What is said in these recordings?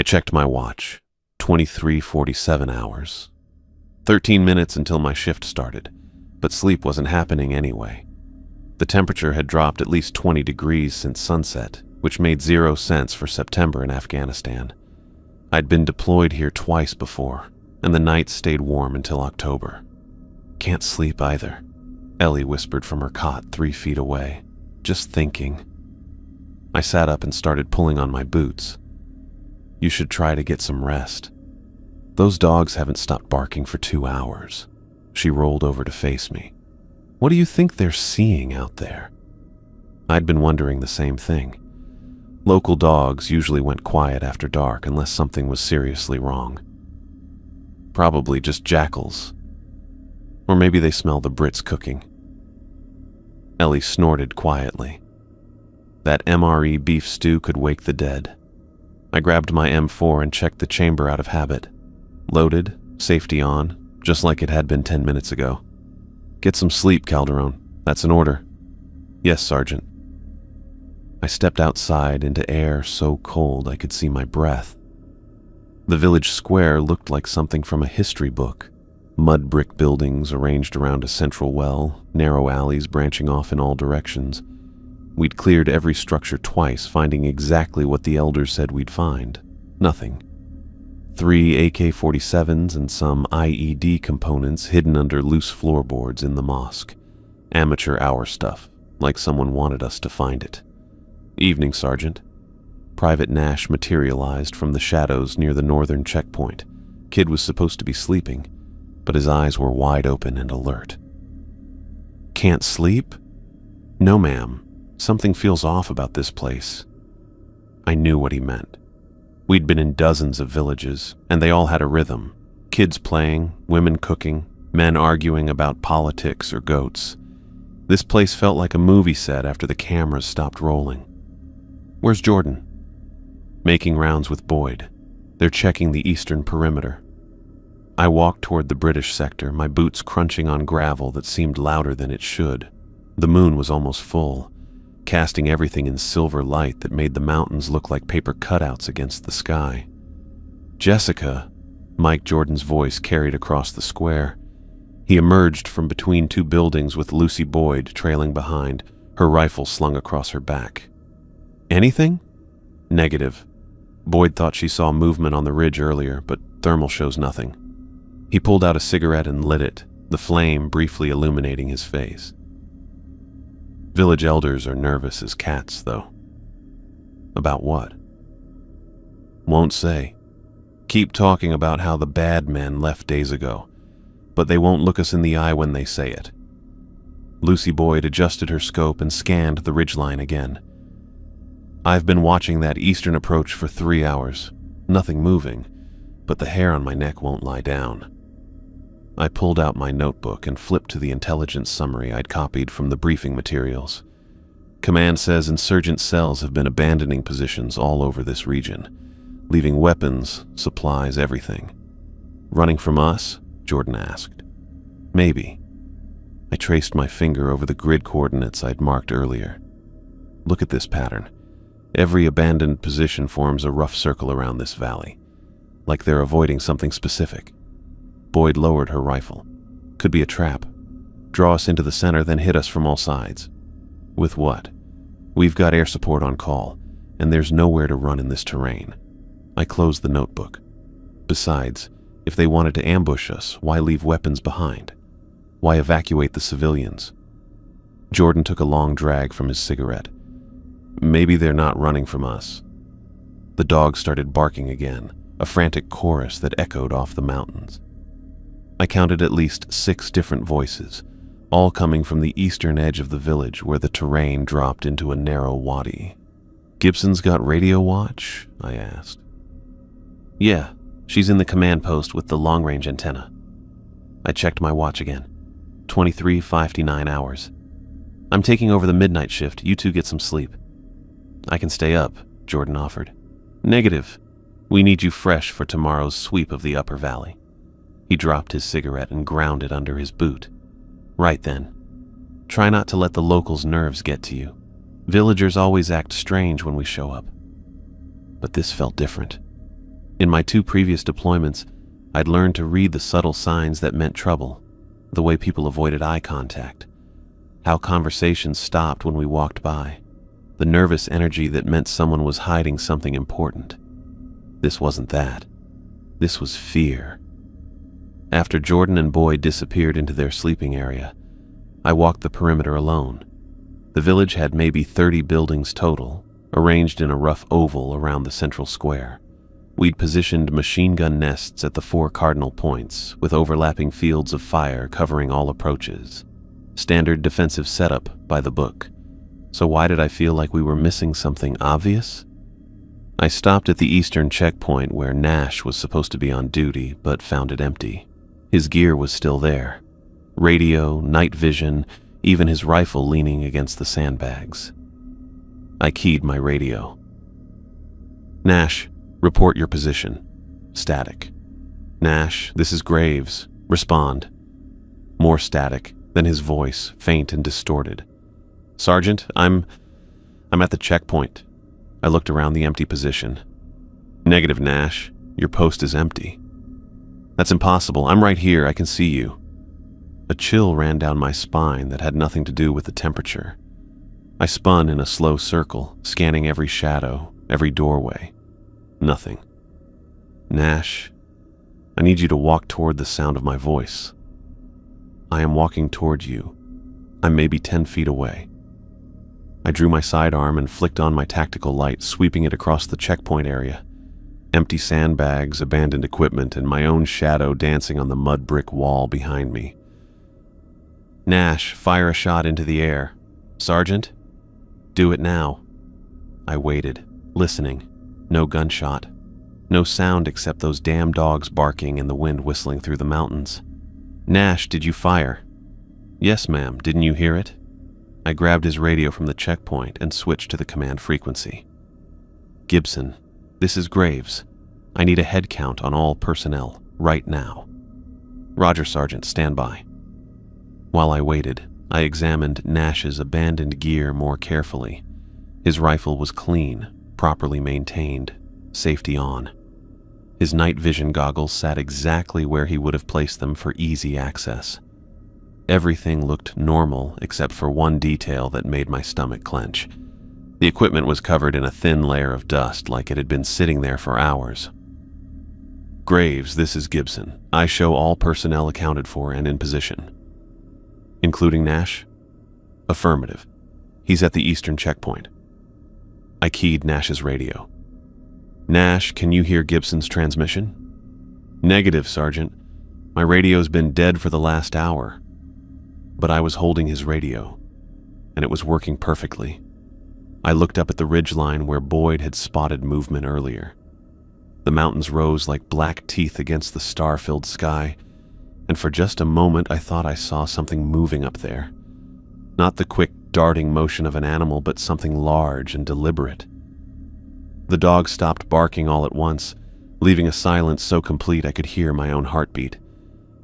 I checked my watch. 23:47 hours. 13 minutes until my shift started, but sleep wasn't happening anyway. The temperature had dropped at least 20 degrees since sunset, which made zero sense for September in Afghanistan. I'd been deployed here twice before, and the nights stayed warm until October. Can't sleep either, Ellie whispered from her cot 3 feet away. Just thinking. I sat up and started pulling on my boots. You should try to get some rest. Those dogs haven't stopped barking for 2 hours. She rolled over to face me. What do you think they're seeing out there? I'd been wondering the same thing. Local dogs usually went quiet after dark unless something was seriously wrong. Probably just jackals. Or maybe they smell the Brits cooking. Ellie snorted quietly. That MRE beef stew could wake the dead. I grabbed my M4 and checked the chamber out of habit. Loaded, safety on, just like it had been 10 minutes ago. Get some sleep, Calderon. That's an order. Yes, Sergeant. I stepped outside into air so cold I could see my breath. The village square looked like something from a history book. Mud brick buildings arranged around a central well, narrow alleys branching off in all directions. We'd cleared every structure twice, finding exactly what the elders said we'd find. Nothing. 3 AK-47s and some IED components hidden under loose floorboards in the mosque. Amateur hour stuff, like someone wanted us to find it. Evening, Sergeant. Private Nash materialized from the shadows near the northern checkpoint. Kid was supposed to be sleeping, but his eyes were wide open and alert. Can't sleep? No, ma'am. Something feels off about this place. I knew what he meant. We'd been in dozens of villages, and they all had a rhythm. Kids playing, women cooking, men arguing about politics or goats. This place felt like a movie set after the cameras stopped rolling. Where's Jordan? Making rounds with Boyd. They're checking the eastern perimeter. I walked toward the British sector, my boots crunching on gravel that seemed louder than it should. The moon was almost full, casting everything in silver light that made the mountains look like paper cutouts against the sky. Jessica, Mike Jordan's voice carried across the square. He emerged from between 2 buildings with Lucy Boyd trailing behind, her rifle slung across her back. Anything? Negative. Boyd thought she saw movement on the ridge earlier, but thermal shows nothing. He pulled out a cigarette and lit it, the flame briefly illuminating his face. Village elders are nervous as cats, though. About what? Won't say. Keep talking about how the bad men left days ago, but they won't look us in the eye when they say it. Lucy Boyd adjusted her scope and scanned the ridgeline again. I've been watching that eastern approach for 3 hours. Nothing moving, but the hair on my neck won't lie down. I pulled out my notebook and flipped to the intelligence summary I'd copied from the briefing materials. Command says insurgent cells have been abandoning positions all over this region, leaving weapons, supplies, everything. Running from us? Jordan asked. Maybe. I traced my finger over the grid coordinates I'd marked earlier. Look at this pattern. Every abandoned position forms a rough circle around this valley, like they're avoiding something specific. Boyd lowered her rifle. Could be a trap. Draw us into the center, then hit us from all sides. With what? We've got air support on call, and there's nowhere to run in this terrain. I closed the notebook. Besides, if they wanted to ambush us, why leave weapons behind? Why evacuate the civilians? Jordan took a long drag from his cigarette. Maybe they're not running from us. The dog started barking again, a frantic chorus that echoed off the mountains. I counted at least 6 different voices, all coming from the eastern edge of the village where the terrain dropped into a narrow wadi. Gibson's got radio watch? I asked. Yeah, she's in the command post with the long-range antenna. I checked my watch again. 23:59 hours. I'm taking over the midnight shift. You two get some sleep. I can stay up, Jordan offered. Negative. We need you fresh for tomorrow's sweep of the upper valley. He dropped his cigarette and ground it under his boot. Right then. Try not to let the locals' nerves get to you. Villagers always act strange when we show up. But this felt different. In my 2 previous deployments, I'd learned to read the subtle signs that meant trouble, the way people avoided eye contact, how conversations stopped when we walked by, the nervous energy that meant someone was hiding something important. This wasn't that. This was fear. After Jordan and Boyd disappeared into their sleeping area, I walked the perimeter alone. The village had maybe 30 buildings total, arranged in a rough oval around the central square. We'd positioned machine gun nests at the 4 cardinal points, with overlapping fields of fire covering all approaches. Standard defensive setup by the book. So why did I feel like we were missing something obvious? I stopped at the eastern checkpoint where Nash was supposed to be on duty, but found it empty. His gear was still there. Radio, night vision, even his rifle leaning against the sandbags. I keyed my radio. Nash, report your position. Static. Nash, this is Graves. Respond. More static, then his voice, faint and distorted. Sergeant, I'm at the checkpoint. I looked around the empty position. Negative, Nash. Your post is empty. That's impossible. I'm right here. I can see you. A chill ran down my spine that had nothing to do with the temperature. I spun in a slow circle, scanning every shadow, every doorway. Nothing. Nash, I need you to walk toward the sound of my voice. I am walking toward you. I'm maybe 10 feet away. I drew my sidearm and flicked on my tactical light, sweeping it across the checkpoint area. Empty sandbags, abandoned equipment, and my own shadow dancing on the mud brick wall behind me. Nash, fire a shot into the air. Sergeant, do it now. I waited, listening. No gunshot. No sound except those damn dogs barking and the wind whistling through the mountains. Nash, did you fire? Yes, ma'am. Didn't you hear it? I grabbed his radio from the checkpoint and switched to the command frequency. Gibson, this is Graves. I need a head count on all personnel, right now. Roger, Sergeant, stand by. While I waited, I examined Nash's abandoned gear more carefully. His rifle was clean, properly maintained, safety on. His night vision goggles sat exactly where he would have placed them for easy access. Everything looked normal except for one detail that made my stomach clench. The equipment was covered in a thin layer of dust, like it had been sitting there for hours. Graves, this is Gibson. I show all personnel accounted for and in position. Including Nash? Affirmative. He's at the eastern checkpoint. I keyed Nash's radio. Nash, can you hear Gibson's transmission? Negative, Sergeant. My radio's been dead for the last hour. But I was holding his radio, and it was working perfectly. I looked up at the ridgeline where Boyd had spotted movement earlier. The mountains rose like black teeth against the star-filled sky, and for just a moment I thought I saw something moving up there. Not the quick, darting motion of an animal, but something large and deliberate. The dog stopped barking all at once, leaving a silence so complete I could hear my own heartbeat.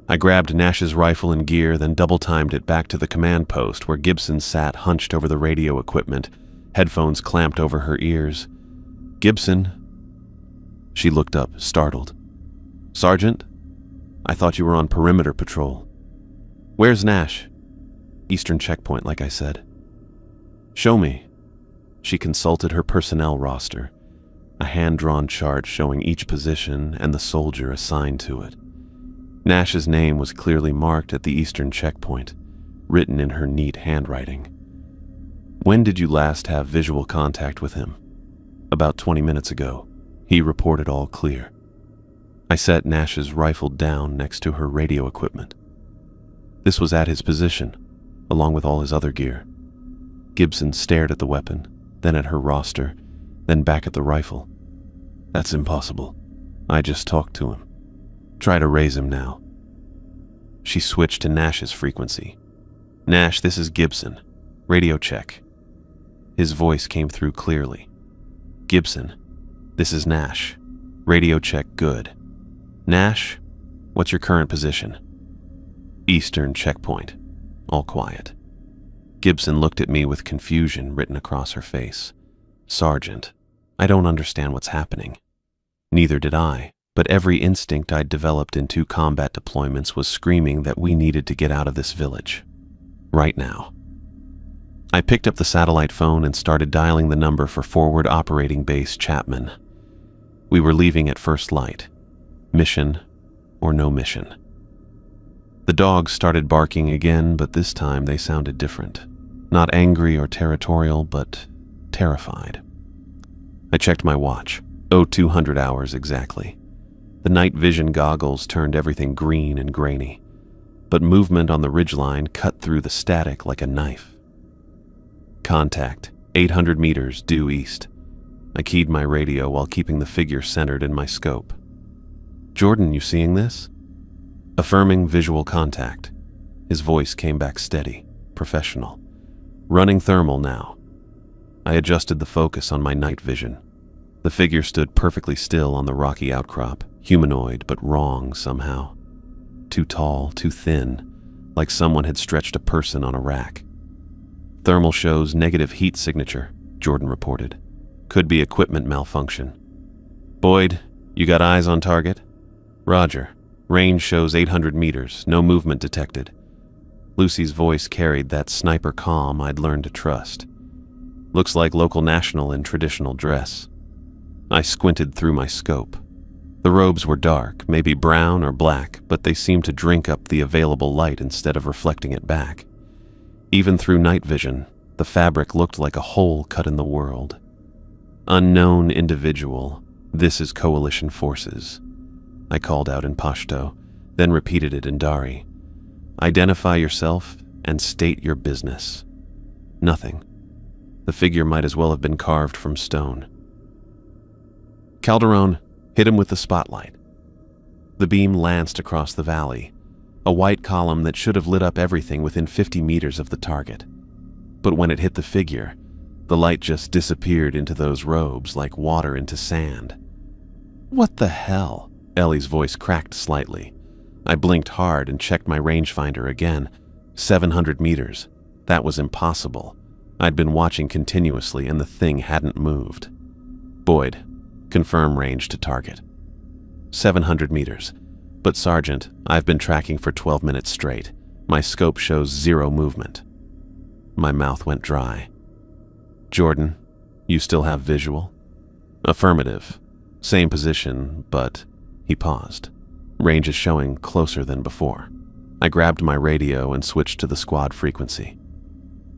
I grabbed Nash's rifle and gear, then double-timed it back to the command post where Gibson sat hunched over the radio equipment, headphones clamped over her ears. Gibson. She looked up, startled. Sergeant? I thought you were on perimeter patrol. Where's Nash? Eastern checkpoint, like I said. Show me. She consulted her personnel roster, a hand-drawn chart showing each position and the soldier assigned to it. Nash's name was clearly marked at the eastern checkpoint, written in her neat handwriting. When did you last have visual contact with him? About 20 minutes ago. He reported all clear. I set Nash's rifle down next to her radio equipment. This was at his position, along with all his other gear. Gibson stared at the weapon, then at her roster, then back at the rifle. That's impossible. I just talked to him. Try to raise him now. She switched to Nash's frequency. Nash, this is Gibson. Radio check. His voice came through clearly. Gibson, this is Nash. Radio check good. Nash, what's your current position? Eastern checkpoint. All quiet. Gibson looked at me with confusion written across her face. Sergeant, I don't understand what's happening. Neither did I, but every instinct I'd developed in 2 combat deployments was screaming that we needed to get out of this village. Right now. I picked up the satellite phone and started dialing the number for Forward Operating Base Chapman. We were leaving at first light. Mission or no mission. The dogs started barking again, but this time they sounded different. Not angry or territorial, but terrified. I checked my watch. 0200 hours exactly. The night vision goggles turned everything green and grainy, but movement on the ridgeline cut through the static like a knife. Contact, 800 meters due east. I keyed my radio while keeping the figure centered in my scope. Jordan, you seeing this? Affirming visual contact. His voice came back steady, professional. Running thermal now. I adjusted the focus on my night vision. The figure stood perfectly still on the rocky outcrop, humanoid but wrong somehow. Too tall, too thin, like someone had stretched a person on a rack. Thermal shows negative heat signature, Jordan reported. Could be equipment malfunction. Boyd, you got eyes on target? Roger. Range shows 800 meters, no movement detected. Lucy's voice carried that sniper calm I'd learned to trust. Looks like local national in traditional dress. I squinted through my scope. The robes were dark, maybe brown or black, but they seemed to drink up the available light instead of reflecting it back. Even through night vision, the fabric looked like a hole cut in the world. Unknown individual, this is coalition forces. I called out in Pashto, then repeated it in Dari. Identify yourself and state your business. Nothing. The figure might as well have been carved from stone. Calderon, hit him with the spotlight. The beam lanced across the valley, a white column that should have lit up everything within 50 meters of the target. But when it hit the figure, the light just disappeared into those robes like water into sand. What the hell? Ellie's voice cracked slightly. I blinked hard and checked my rangefinder again. 700 meters. That was impossible. I'd been watching continuously and the thing hadn't moved. Boyd, confirm range to target. 700 meters. But Sergeant, I've been tracking for 12 minutes straight. My scope shows 0 movement. My mouth went dry. Jordan, you still have visual? Affirmative. Same position, but... He paused. Range is showing closer than before. I grabbed my radio and switched to the squad frequency.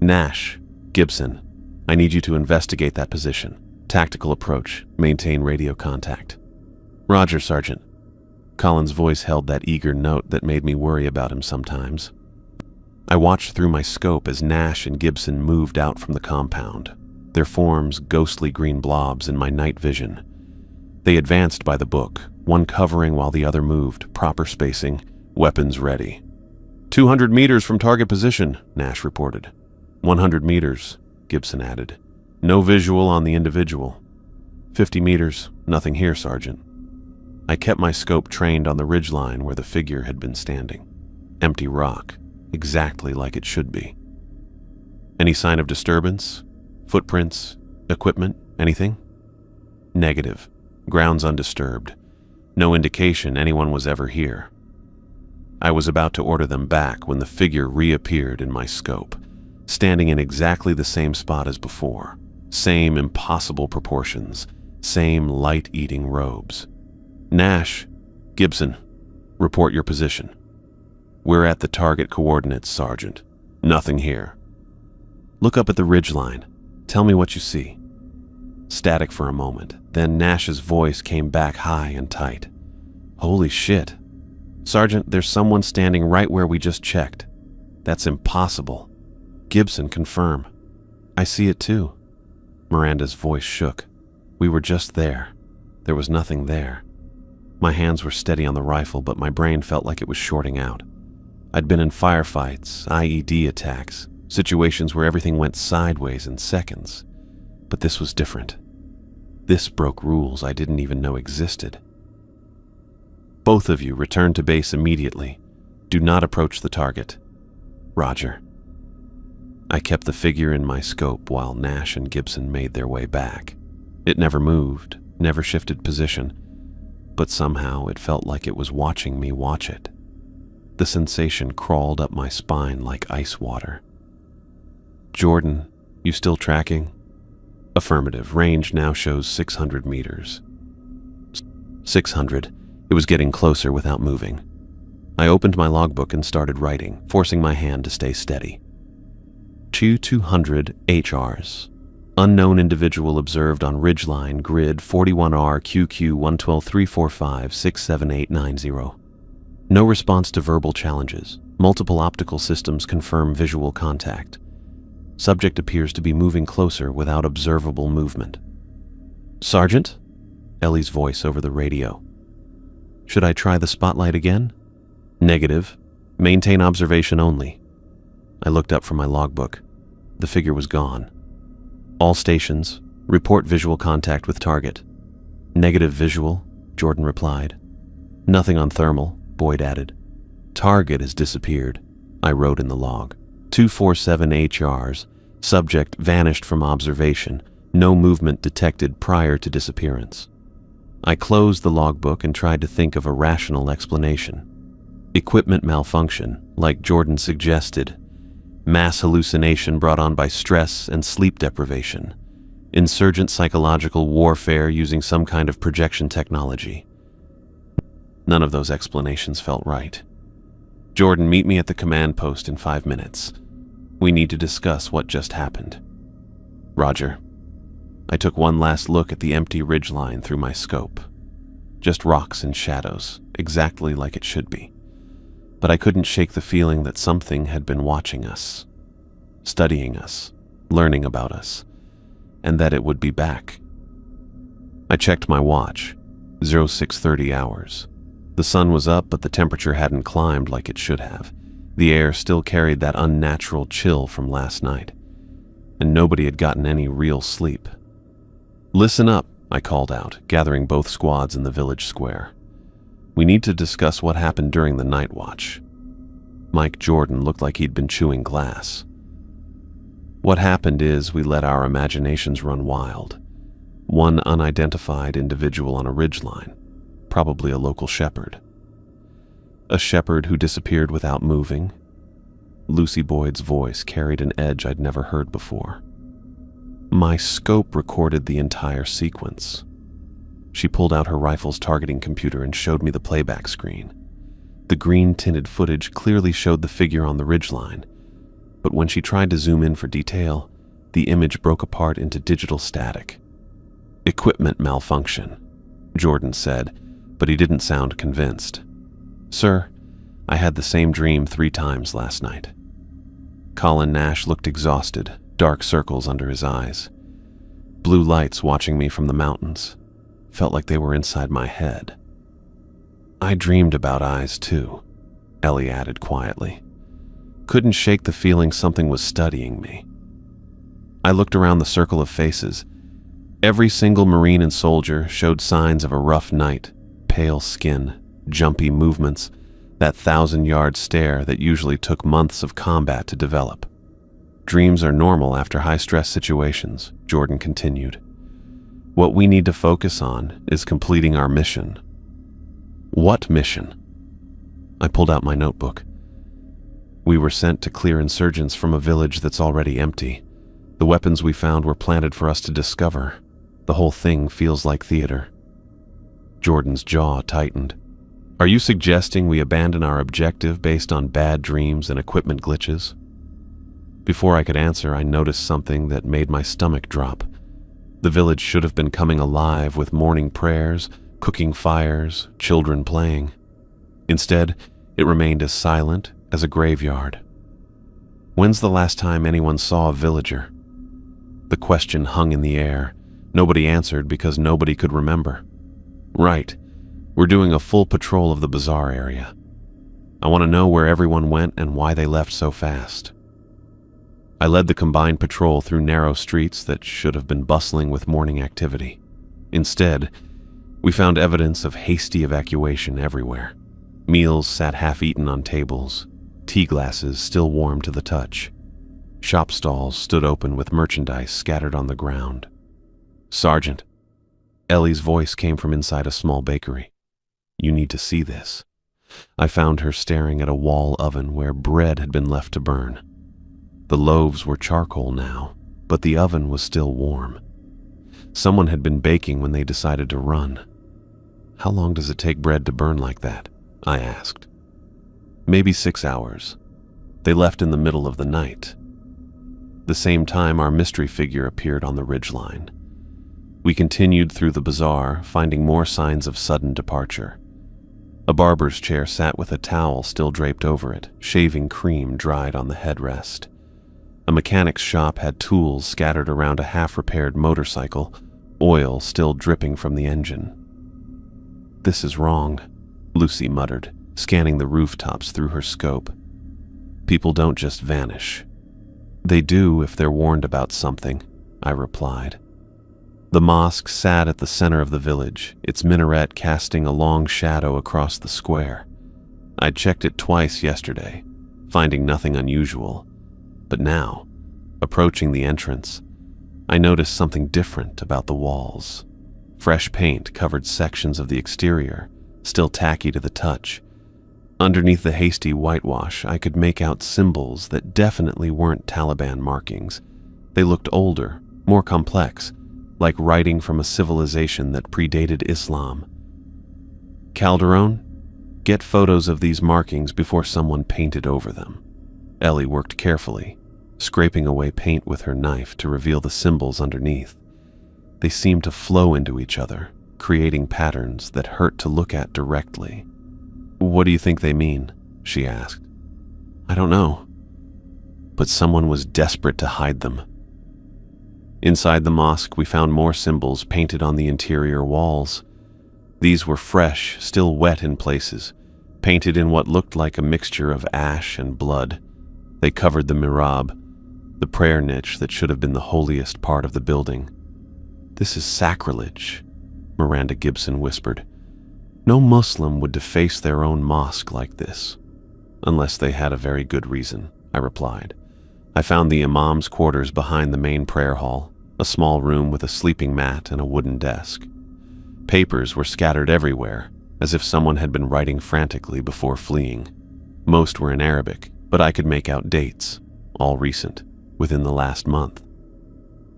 Nash, Gibson, I need you to investigate that position. Tactical approach, maintain radio contact. Roger, Sergeant. Colin's voice held that eager note that made me worry about him sometimes. I watched through my scope as Nash and Gibson moved out from the compound, their forms ghostly green blobs in my night vision. They advanced by the book, one covering while the other moved, proper spacing, weapons ready. 200 meters from target position, Nash reported. 100 meters, Gibson added. No visual on the individual. 50 meters, nothing here, Sergeant. I kept my scope trained on the ridgeline where the figure had been standing. Empty rock, exactly like it should be. Any sign of disturbance? Footprints? Equipment? Anything? Negative. Grounds undisturbed. No indication anyone was ever here. I was about to order them back when the figure reappeared in my scope, standing in exactly the same spot as before. Same impossible proportions, same light-eating robes. Nash, Gibson, report your position. We're at the target coordinates, Sergeant. Nothing here. Look up at the ridgeline. Tell me what you see. Static for a moment, then Nash's voice came back high and tight. Holy shit. Sergeant, there's someone standing right where we just checked. That's impossible. Gibson, confirm. I see it too. Miranda's voice shook. We were just there. There was nothing there. My hands were steady on the rifle, but my brain felt like it was shorting out. I'd been in firefights, IED attacks, situations where everything went sideways in seconds. But this was different. This broke rules I didn't even know existed. Both of you return to base immediately. Do not approach the target. Roger. I kept the figure in my scope while Nash and Gibson made their way back. It never moved, never shifted position, but somehow it felt like it was watching me watch it. The sensation crawled up my spine like ice water. "Jordan, you still tracking?" "Affirmative. Range now shows 600 meters. 600. It was getting closer without moving. I opened my logbook and started writing, forcing my hand to stay steady. 200 HRs. Unknown individual observed on ridgeline grid 41R QQ 1123456780. No response to verbal challenges. Multiple optical systems confirm visual contact. Subject appears to be moving closer without observable movement. "Sergeant?" Ellie's voice over the radio. "Should I try the spotlight again?" "Negative. Maintain observation only." I looked up from my logbook. The figure was gone. "All stations, report visual contact with target." "Negative visual," Jordan replied. "Nothing on thermal," Boyd added. "Target has disappeared," I wrote in the log. 247 HRs. Subject vanished from observation. No movement detected prior to disappearance. I closed the logbook and tried to think of a rational explanation. Equipment malfunction, like Jordan suggested. Mass hallucination brought on by stress and sleep deprivation. Insurgent psychological warfare using some kind of projection technology. None of those explanations felt right. "Jordan, meet me at the command post in 5 minutes. We need to discuss what just happened." "Roger." I took one last look at the empty ridgeline through my scope. Just rocks and shadows, exactly like it should be. But I couldn't shake the feeling that something had been watching us, studying us, learning about us, and that it would be back. I checked my watch, 0630 hours. The sun was up, but the temperature hadn't climbed like it should have. The air still carried that unnatural chill from last night, and nobody had gotten any real sleep. "Listen up," I called out, gathering both squads in the village square. "We need to discuss what happened during the night watch." Mike Jordan looked like he'd been chewing glass. "What happened is we let our imaginations run wild. One unidentified individual on a ridgeline, probably a local shepherd. A shepherd who disappeared without moving." Lucy Boyd's voice carried an edge I'd never heard before. "My scope recorded the entire sequence." She pulled out her rifle's targeting computer and showed me the playback screen. The green-tinted footage clearly showed the figure on the ridgeline, but when she tried to zoom in for detail, the image broke apart into digital static. "Equipment malfunction," Jordan said, but he didn't sound convinced. "Sir, I had the same dream 3 times last night." Colin Nash looked exhausted, dark circles under his eyes. Blue lights watching me from the mountains. Felt like they were inside my head. "I dreamed about eyes too," Ellie added quietly. "Couldn't shake the feeling something was studying me." I looked around the circle of faces. Every single Marine and soldier showed signs of a rough night. Pale skin, jumpy movements, that 1,000-yard stare that usually took months of combat to develop. "Dreams are normal after high-stress situations," Jordan continued. "What we need to focus on is completing our mission." "What mission?" I pulled out my notebook. "We were sent to clear insurgents from a village that's already empty. The weapons we found were planted for us to discover. The whole thing feels like theater." Jordan's jaw tightened. "Are you suggesting we abandon our objective based on bad dreams and equipment glitches?" Before I could answer, I noticed something that made my stomach drop. The village should have been coming alive with morning prayers, cooking fires, children playing. Instead, it remained as silent as a graveyard. When's the last time anyone saw a villager? The question hung in the air. Nobody answered because nobody could remember. "Right. We're doing a full patrol of the bazaar area. I want to know where everyone went and why they left so fast." I led the combined patrol through narrow streets that should have been bustling with morning activity. Instead, we found evidence of hasty evacuation everywhere. Meals sat half-eaten on tables, tea glasses still warm to the touch. Shop stalls stood open with merchandise scattered on the ground. "Sergeant." Ellie's voice came from inside a small bakery. You need to see this." I found her staring at a wall oven where bread had been left to burn. The loaves were charcoal now, but the oven was still warm. Someone had been baking when they decided to run. "How long does it take bread to burn like that?" I asked. "Maybe 6 hours. They left in the middle of the night." The same time, our mystery figure appeared on the ridgeline. We continued through the bazaar, finding more signs of sudden departure. A barber's chair sat with a towel still draped over it, shaving cream dried on the headrest. A mechanic's shop had tools scattered around a half-repaired motorcycle, oil still dripping from the engine. "This is wrong," Lucy muttered, scanning the rooftops through her scope. "People don't just vanish." "They do if they're warned about something," I replied. The mosque sat at the center of the village, its minaret casting a long shadow across the square. I'd checked it twice yesterday, finding nothing unusual. But now, approaching the entrance, I noticed something different about the walls. Fresh paint covered sections of the exterior, still tacky to the touch. Underneath the hasty whitewash, I could make out symbols that definitely weren't Taliban markings. They looked older, more complex, like writing from a civilization that predated Islam. "Calderon, get photos of these markings before someone painted over them." Ellie worked carefully, scraping away paint with her knife to reveal the symbols underneath. They seemed to flow into each other, creating patterns that hurt to look at directly. "What do you think they mean?" she asked. "I don't know." But someone was desperate to hide them. Inside the mosque, we found more symbols painted on the interior walls. These were fresh, still wet in places, painted in what looked like a mixture of ash and blood. They covered the mihrab, the prayer niche that should have been the holiest part of the building. "This is sacrilege," Miranda Gibson whispered. "No Muslim would deface their own mosque like this." "Unless they had a very good reason," I replied. I found the imam's quarters behind the main prayer hall, a small room with a sleeping mat and a wooden desk. Papers were scattered everywhere, as if someone had been writing frantically before fleeing. Most were in Arabic, but I could make out dates, all recent, within the last month.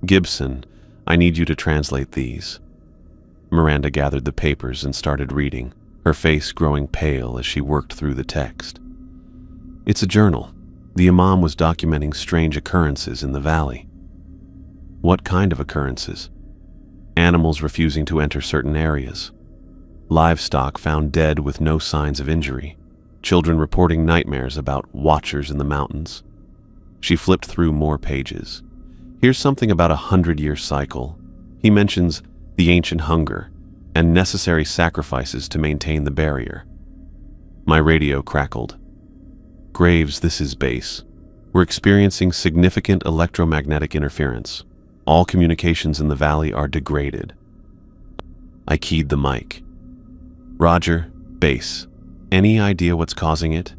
"Gibson, I need you to translate these." Miranda gathered the papers and started reading, her face growing pale as she worked through the text. "It's a journal. The imam was documenting strange occurrences in the valley." "What kind of occurrences?" "Animals refusing to enter certain areas. Livestock found dead with no signs of injury. Children reporting nightmares about watchers in the mountains." She flipped through more pages. "Here's something about a 100-year cycle. He mentions the ancient hunger and necessary sacrifices to maintain the barrier." My radio crackled. "Graves, this is base. We're experiencing significant electromagnetic interference. All communications in the valley are degraded." I keyed the mic. "Roger, base. Any idea what's causing it?"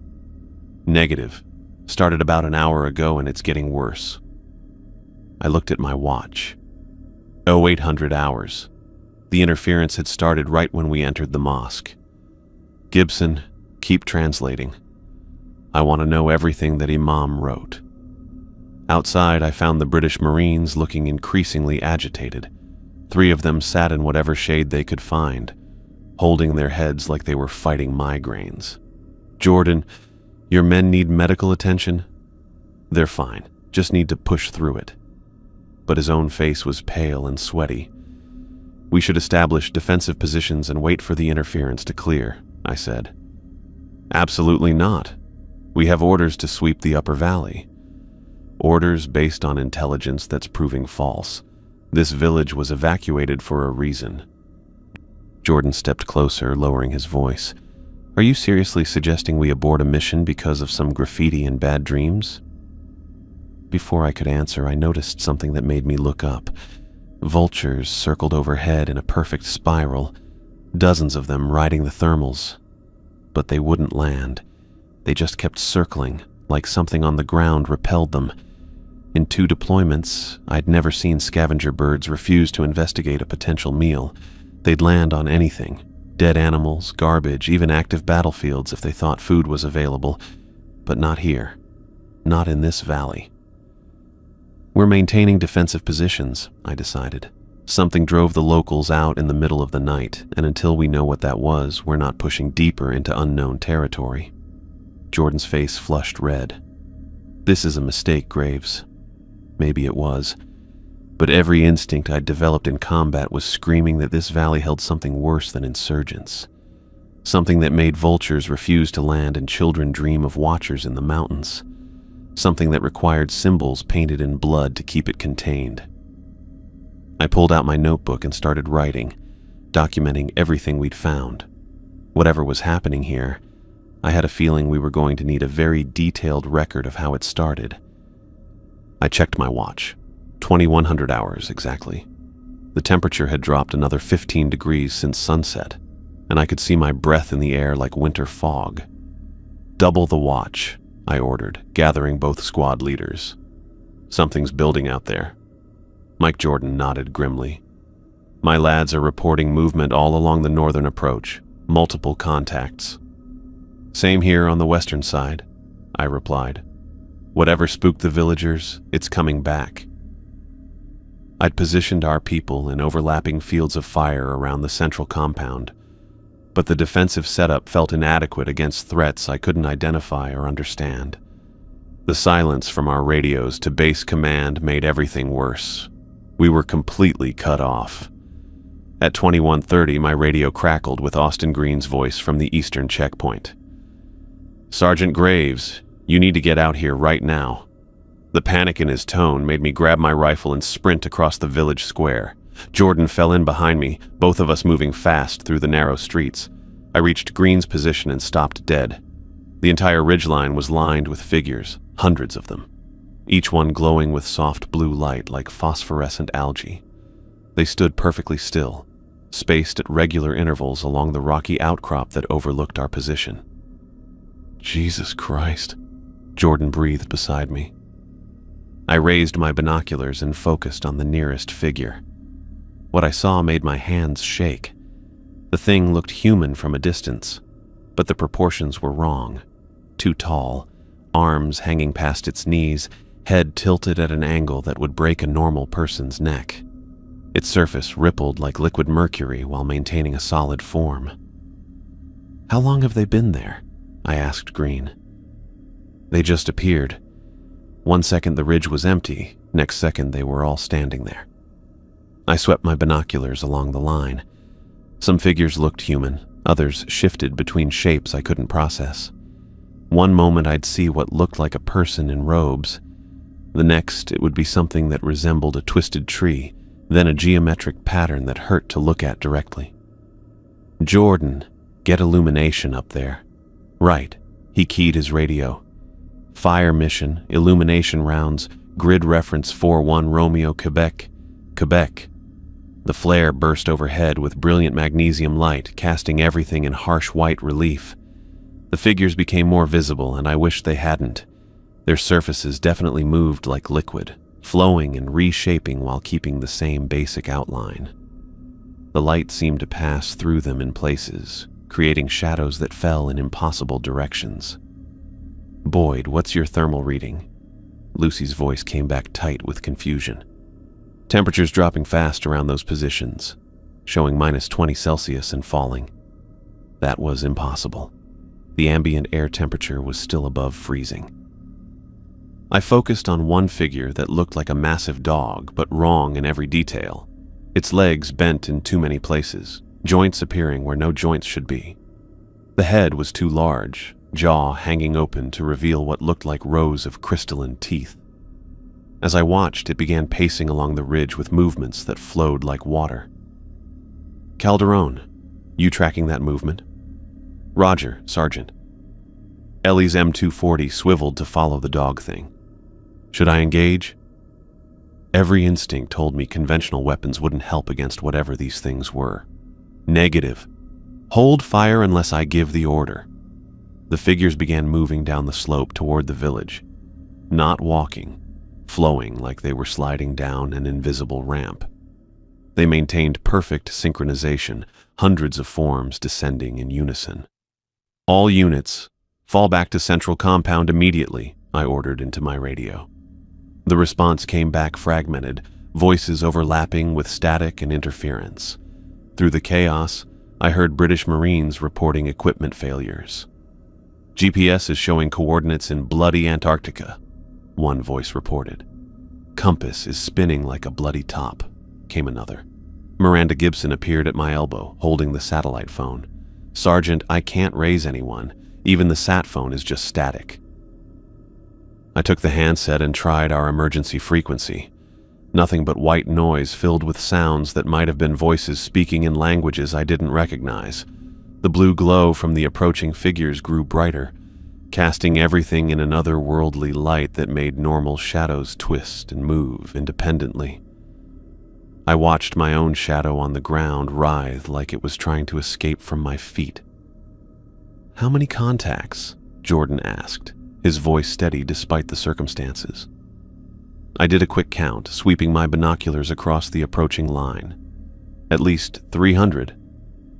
"Negative. Started about an hour ago and it's getting worse." I looked at my watch. 0800 hours. The interference had started right when we entered the mosque. "Gibson, keep translating. I want to know everything that Imam wrote." Outside, I found the British Marines looking increasingly agitated. 3 of them sat in whatever shade they could find, holding their heads like they were fighting migraines. "Jordan, your men need medical attention?" "They're fine, just need to push through it." But his own face was pale and sweaty. "We should establish defensive positions and wait for the interference to clear," I said. "Absolutely not. We have orders to sweep the upper valley." "Orders based on intelligence that's proving false. This village was evacuated for a reason." Jordan stepped closer, lowering his voice. "Are you seriously suggesting we abort a mission because of some graffiti and bad dreams?" Before I could answer, I noticed something that made me look up. Vultures circled overhead in a perfect spiral, dozens of them riding the thermals. But they wouldn't land. They just kept circling, like something on the ground repelled them. In 2 deployments, I'd never seen scavenger birds refuse to investigate a potential meal. They'd land on anything, Dead animals, garbage, even active battlefields if they thought food was available, but not here. Not in this valley. We're maintaining defensive positions, I decided. Something drove the locals out in the middle of the night, and until we know what that was, we're not pushing deeper into unknown territory. Jordan's face flushed red. This is a mistake, Graves. Maybe it was. But every instinct I'd developed in combat was screaming that this valley held something worse than insurgents. Something that made vultures refuse to land and children dream of watchers in the mountains. Something that required symbols painted in blood to keep it contained. I pulled out my notebook and started writing, documenting everything we'd found. Whatever was happening here, I had a feeling we were going to need a very detailed record of how it started. I checked my watch. 2100 hours exactly. The temperature had dropped another 15 degrees since sunset, and I could see my breath in the air like winter fog. Double the watch, I ordered, gathering both squad leaders. Something's building out there. Mike Jordan nodded grimly. My lads are reporting movement all along the northern approach, multiple contacts. Same here on the western side, I replied. Whatever spooked the villagers, it's coming back. I'd positioned our people in overlapping fields of fire around the central compound, but the defensive setup felt inadequate against threats I couldn't identify or understand. The silence from our radios to base command made everything worse. We were completely cut off. At 21:30, my radio crackled with Austin Green's voice from the eastern checkpoint. Sergeant Graves, you need to get out here right now. The panic in his tone made me grab my rifle and sprint across the village square. Jordan fell in behind me, both of us moving fast through the narrow streets. I reached Green's position and stopped dead. The entire ridgeline was lined with figures, hundreds of them, each one glowing with soft blue light like phosphorescent algae. They stood perfectly still, spaced at regular intervals along the rocky outcrop that overlooked our position. Jesus Christ, Jordan breathed beside me. I raised my binoculars and focused on the nearest figure. What I saw made my hands shake. The thing looked human from a distance, but the proportions were wrong. Too tall, arms hanging past its knees, head tilted at an angle that would break a normal person's neck. Its surface rippled like liquid mercury while maintaining a solid form. How long have they been there? I asked Green. They just appeared. One second the ridge was empty, next second they were all standing there. I swept my binoculars along the line. Some figures looked human, others shifted between shapes I couldn't process. One moment I'd see what looked like a person in robes. The next it would be something that resembled a twisted tree, then a geometric pattern that hurt to look at directly. Jordan, get illumination up there. Right, he keyed his radio. Fire mission, illumination rounds, grid reference 41 Romeo, Quebec, Quebec. The flare burst overhead with brilliant magnesium light, casting everything in harsh white relief. The figures became more visible, and I wished they hadn't. Their surfaces definitely moved like liquid, flowing and reshaping while keeping the same basic outline. The light seemed to pass through them in places, creating shadows that fell in impossible directions. Boyd, what's your thermal reading? Lucy's voice came back tight with confusion. Temperatures dropping fast around those positions, showing -20 Celsius and falling. That was impossible. The ambient air temperature was still above freezing. I focused on one figure that looked like a massive dog, but wrong in every detail. Its legs bent in too many places, joints appearing where no joints should be. The head was too large, jaw hanging open to reveal what looked like rows of crystalline teeth. As I watched, it began pacing along the ridge with movements that flowed like water. Calderon, you tracking that movement? Roger, Sergeant. Ellie's M240 swiveled to follow the dog thing. Should I engage? Every instinct told me conventional weapons wouldn't help against whatever these things were. Negative. Hold fire unless I give the order. The figures began moving down the slope toward the village. Not walking, flowing like they were sliding down an invisible ramp. They maintained perfect synchronization, hundreds of forms descending in unison. "All units, fall back to Central Compound immediately," I ordered into my radio. The response came back fragmented, voices overlapping with static and interference. Through the chaos, I heard British Marines reporting equipment failures. "GPS is showing coordinates in bloody Antarctica," one voice reported. "Compass is spinning like a bloody top," came another. Miranda Gibson appeared at my elbow, holding the satellite phone. "Sergeant, I can't raise anyone. Even the sat phone is just static." I took the handset and tried our emergency frequency. Nothing but white noise filled with sounds that might have been voices speaking in languages I didn't recognize. The blue glow from the approaching figures grew brighter, casting everything in an otherworldly light that made normal shadows twist and move independently. I watched my own shadow on the ground writhe like it was trying to escape from my feet. "How many contacts?" Jordan asked, his voice steady despite the circumstances. I did a quick count, sweeping my binoculars across the approaching line. At least 300,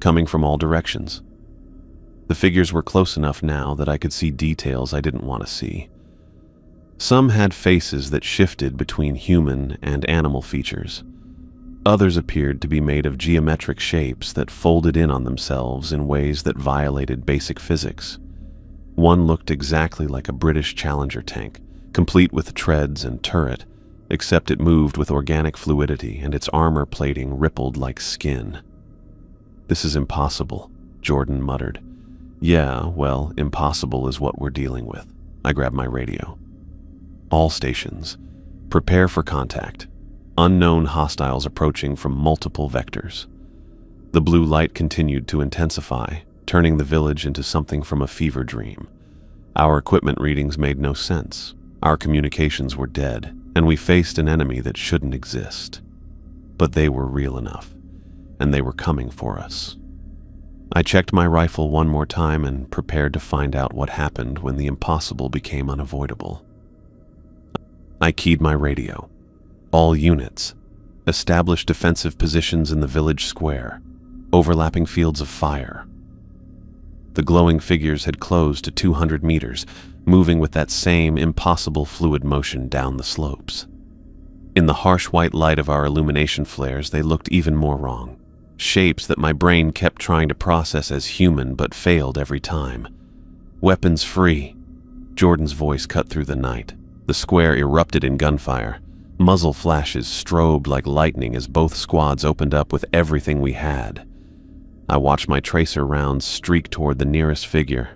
coming from all directions. The figures were close enough now that I could see details I didn't want to see. Some had faces that shifted between human and animal features. Others appeared to be made of geometric shapes that folded in on themselves in ways that violated basic physics. One looked exactly like a British Challenger tank, complete with treads and turret, except it moved with organic fluidity and its armor plating rippled like skin. "This is impossible," Jordan muttered. "Yeah, well, impossible is what we're dealing with." I grabbed my radio. "All stations, prepare for contact. Unknown hostiles approaching from multiple vectors." The blue light continued to intensify, turning the village into something from a fever dream. Our equipment readings made no sense. Our communications were dead, and we faced an enemy that shouldn't exist. But they were real enough, and they were coming for us. I checked my rifle one more time and prepared to find out what happened when the impossible became unavoidable. I keyed my radio. "All units, establish defensive positions in the village square, overlapping fields of fire." The glowing figures had closed to 200 meters, moving with that same impossible fluid motion down the slopes. In the harsh white light of our illumination flares, they looked even more wrong. Shapes that my brain kept trying to process as human but failed every time. "Weapons free." Jordan's voice cut through the night. The square erupted in gunfire. Muzzle flashes strobed like lightning as both squads opened up with everything we had. I watched my tracer rounds streak toward the nearest figure,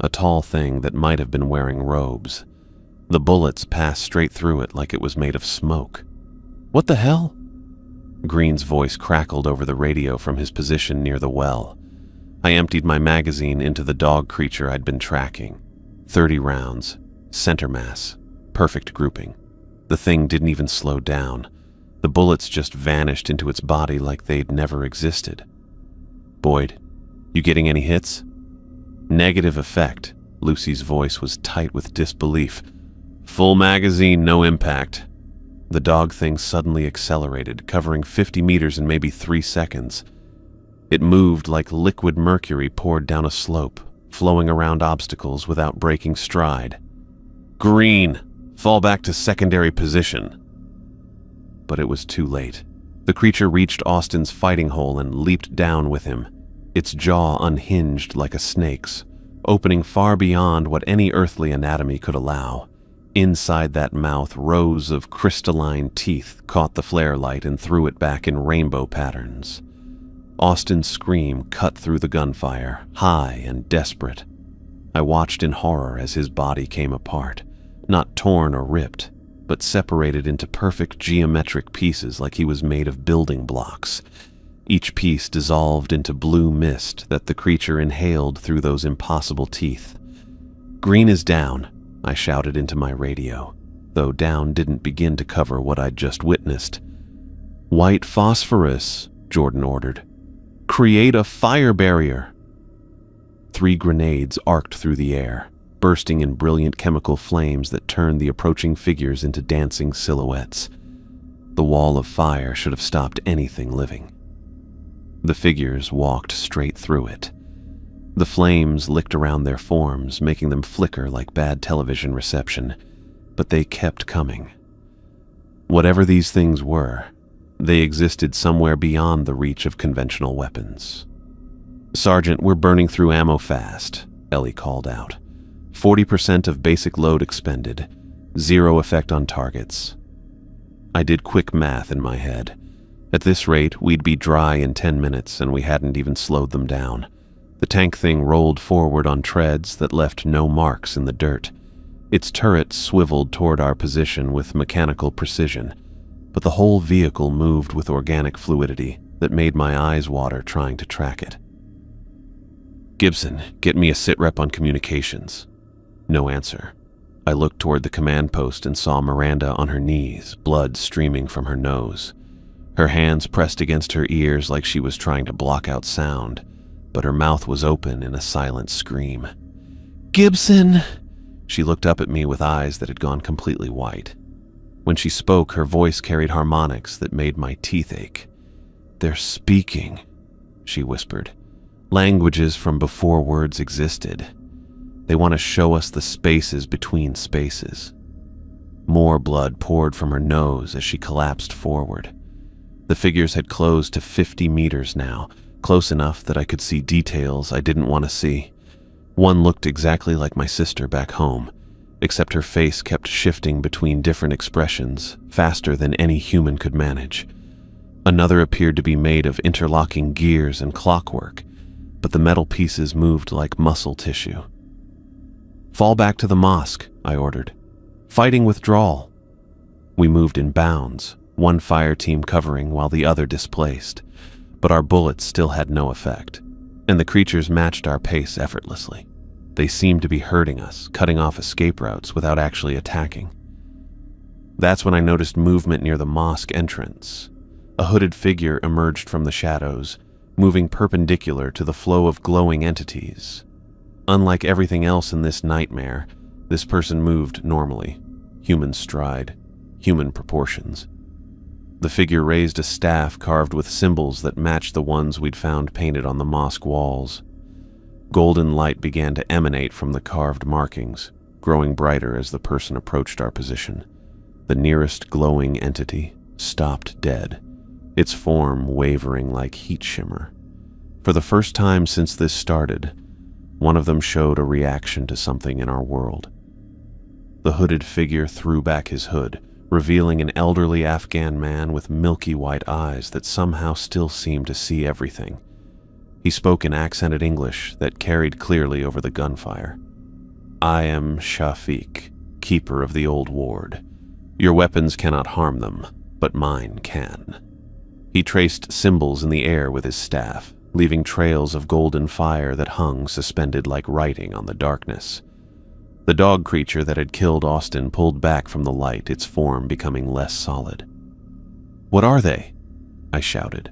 a tall thing that might have been wearing robes. The bullets passed straight through it like it was made of smoke. "What the hell?" Green's voice crackled over the radio from his position near the well. I emptied my magazine into the dog creature I'd been tracking. 30 rounds, center mass, perfect grouping. The thing didn't even slow down. The bullets just vanished into its body like they'd never existed. "Boyd, you getting any hits?" "Negative effect." Lucy's voice was tight with disbelief. "Full magazine, no impact." The dog thing suddenly accelerated, covering 50 meters in maybe 3 seconds. It moved like liquid mercury poured down a slope, flowing around obstacles without breaking stride. "Green, fall back to secondary position." But it was too late. The creature reached Austin's fighting hole and leaped down with him, its jaw unhinged like a snake's, opening far beyond what any earthly anatomy could allow. Inside that mouth, rows of crystalline teeth caught the flare light and threw it back in rainbow patterns. Austin's scream cut through the gunfire, high and desperate. I watched in horror as his body came apart, not torn or ripped, but separated into perfect geometric pieces like he was made of building blocks. Each piece dissolved into blue mist that the creature inhaled through those impossible teeth. "Green is down," I shouted into my radio, though down didn't begin to cover what I'd just witnessed. "White phosphorus," Jordan ordered. "Create a fire barrier." 3 grenades arced through the air, bursting in brilliant chemical flames that turned the approaching figures into dancing silhouettes. The wall of fire should have stopped anything living. The figures walked straight through it. The flames licked around their forms, making them flicker like bad television reception, but they kept coming. Whatever these things were, they existed somewhere beyond the reach of conventional weapons. "Sergeant, we're burning through ammo fast," Ellie called out. 40% of basic load expended, 0 effect on targets. I did quick math in my head. At this rate, we'd be dry in 10 minutes, and we hadn't even slowed them down. The tank thing rolled forward on treads that left no marks in the dirt. Its turret swiveled toward our position with mechanical precision, but the whole vehicle moved with organic fluidity that made my eyes water trying to track it. "Gibson, get me a sitrep on communications." No answer. I looked toward the command post and saw Miranda on her knees, blood streaming from her nose. Her hands pressed against her ears like she was trying to block out sound, but her mouth was open in a silent scream. "Gibson!" She looked up at me with eyes that had gone completely white. When she spoke, her voice carried harmonics that made my teeth ache. "They're speaking," she whispered. "Languages from before words existed. They want to show us the spaces between spaces." More blood poured from her nose as she collapsed forward. The figures had closed to 50 meters now, close enough that I could see details I didn't want to see. One looked exactly like my sister back home, except her face kept shifting between different expressions faster than any human could manage. Another appeared to be made of interlocking gears and clockwork, but the metal pieces moved like muscle tissue. "Fall back to the mosque," I ordered. "Fighting withdrawal." We moved in bounds, one fire team covering while the other displaced, but our bullets still had no effect, and the creatures matched our pace effortlessly. They seemed to be herding us, cutting off escape routes without actually attacking. That's when I noticed movement near the mosque entrance. A hooded figure emerged from the shadows, moving perpendicular to the flow of glowing entities. Unlike everything else in this nightmare, this person moved normally, human stride, human proportions. The figure raised a staff carved with symbols that matched the ones we'd found painted on the mosque walls. Golden light began to emanate from the carved markings, growing brighter as the person approached our position. The nearest glowing entity stopped dead, its form wavering like heat shimmer. For the first time since this started, one of them showed a reaction to something in our world. The hooded figure threw back his hood, revealing an elderly Afghan man with milky white eyes that somehow still seemed to see everything. He spoke in accented English that carried clearly over the gunfire. "I am Shafiq, keeper of the old ward. Your weapons cannot harm them, but mine can." He traced symbols in the air with his staff, leaving trails of golden fire that hung suspended like writing on the darkness. The dog creature that had killed Austin pulled back from the light, its form becoming less solid. "What are they?" I shouted.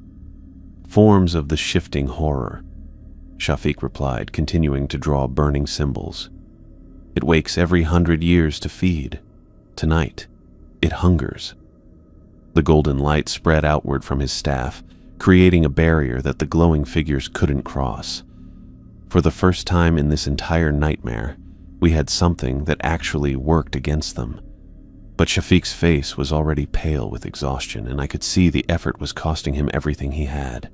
"Forms of the shifting horror," Shafiq replied, continuing to draw burning symbols. "It wakes every 100 years to feed. Tonight, it hungers." The golden light spread outward from his staff, creating a barrier that the glowing figures couldn't cross. For the first time in this entire nightmare, we had something that actually worked against them. But Shafiq's face was already pale with exhaustion, and I could see the effort was costing him everything he had.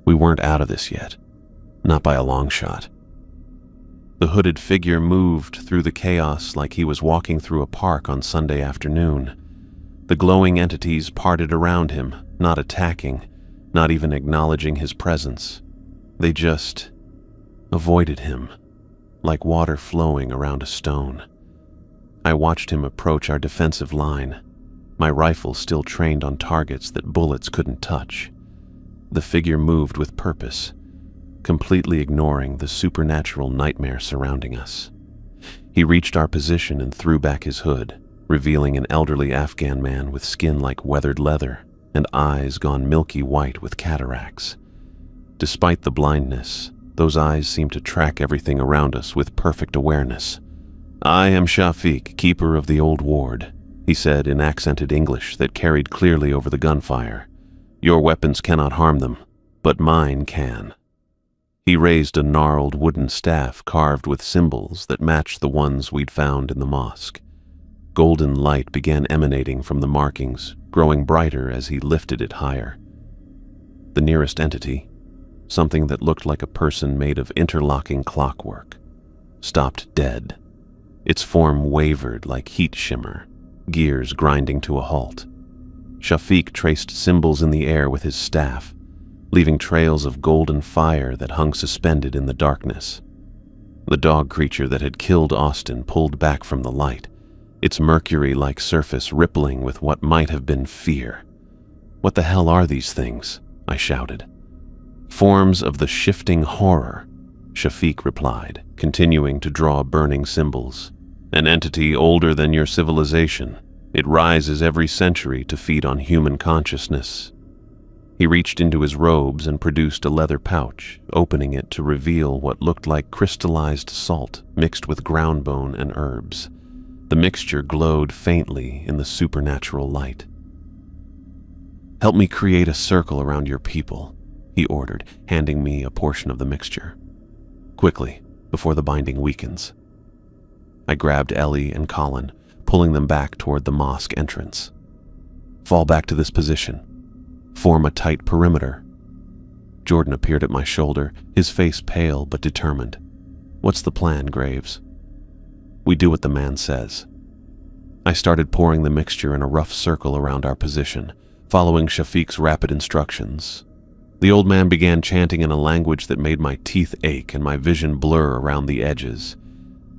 We weren't out of this yet, not by a long shot. The hooded figure moved through the chaos like he was walking through a park on Sunday afternoon. The glowing entities parted around him, not attacking, not even acknowledging his presence. They just avoided him, like water flowing around a stone. I watched him approach our defensive line, my rifle still trained on targets that bullets couldn't touch. The figure moved with purpose, completely ignoring the supernatural nightmare surrounding us. He reached our position and threw back his hood, revealing an elderly Afghan man with skin like weathered leather and eyes gone milky white with cataracts. Despite the blindness, those eyes seemed to track everything around us with perfect awareness. "I am Shafiq, keeper of the old ward," he said in accented English that carried clearly over the gunfire. "Your weapons cannot harm them, but mine can." He raised a gnarled wooden staff carved with symbols that matched the ones we'd found in the mosque. Golden light began emanating from the markings, growing brighter as he lifted it higher. The nearest entity, something that looked like a person made of interlocking clockwork, stopped dead. Its form wavered like heat shimmer, gears grinding to a halt. Shafiq traced symbols in the air with his staff, leaving trails of golden fire that hung suspended in the darkness. The dog creature that had killed Austin pulled back from the light, its mercury-like surface rippling with what might have been fear. "What the hell are these things?" I shouted. "Forms of the shifting horror," Shafiq replied, continuing to draw burning symbols. "An entity older than your civilization. It rises every century to feed on human consciousness." He reached into his robes and produced a leather pouch, opening it to reveal what looked like crystallized salt mixed with ground bone and herbs. The mixture glowed faintly in the supernatural light. "Help me create a circle around your people," he ordered, handing me a portion of the mixture. "Quickly, before the binding weakens." I grabbed Ellie and Colin, pulling them back toward the mosque entrance. "Fall back to this position. Form a tight perimeter." Jordan appeared at my shoulder, his face pale but determined. "What's the plan, Graves?" "We do what the man says." I started pouring the mixture in a rough circle around our position, following Shafiq's rapid instructions. The old man began chanting in a language that made my teeth ache and my vision blur around the edges.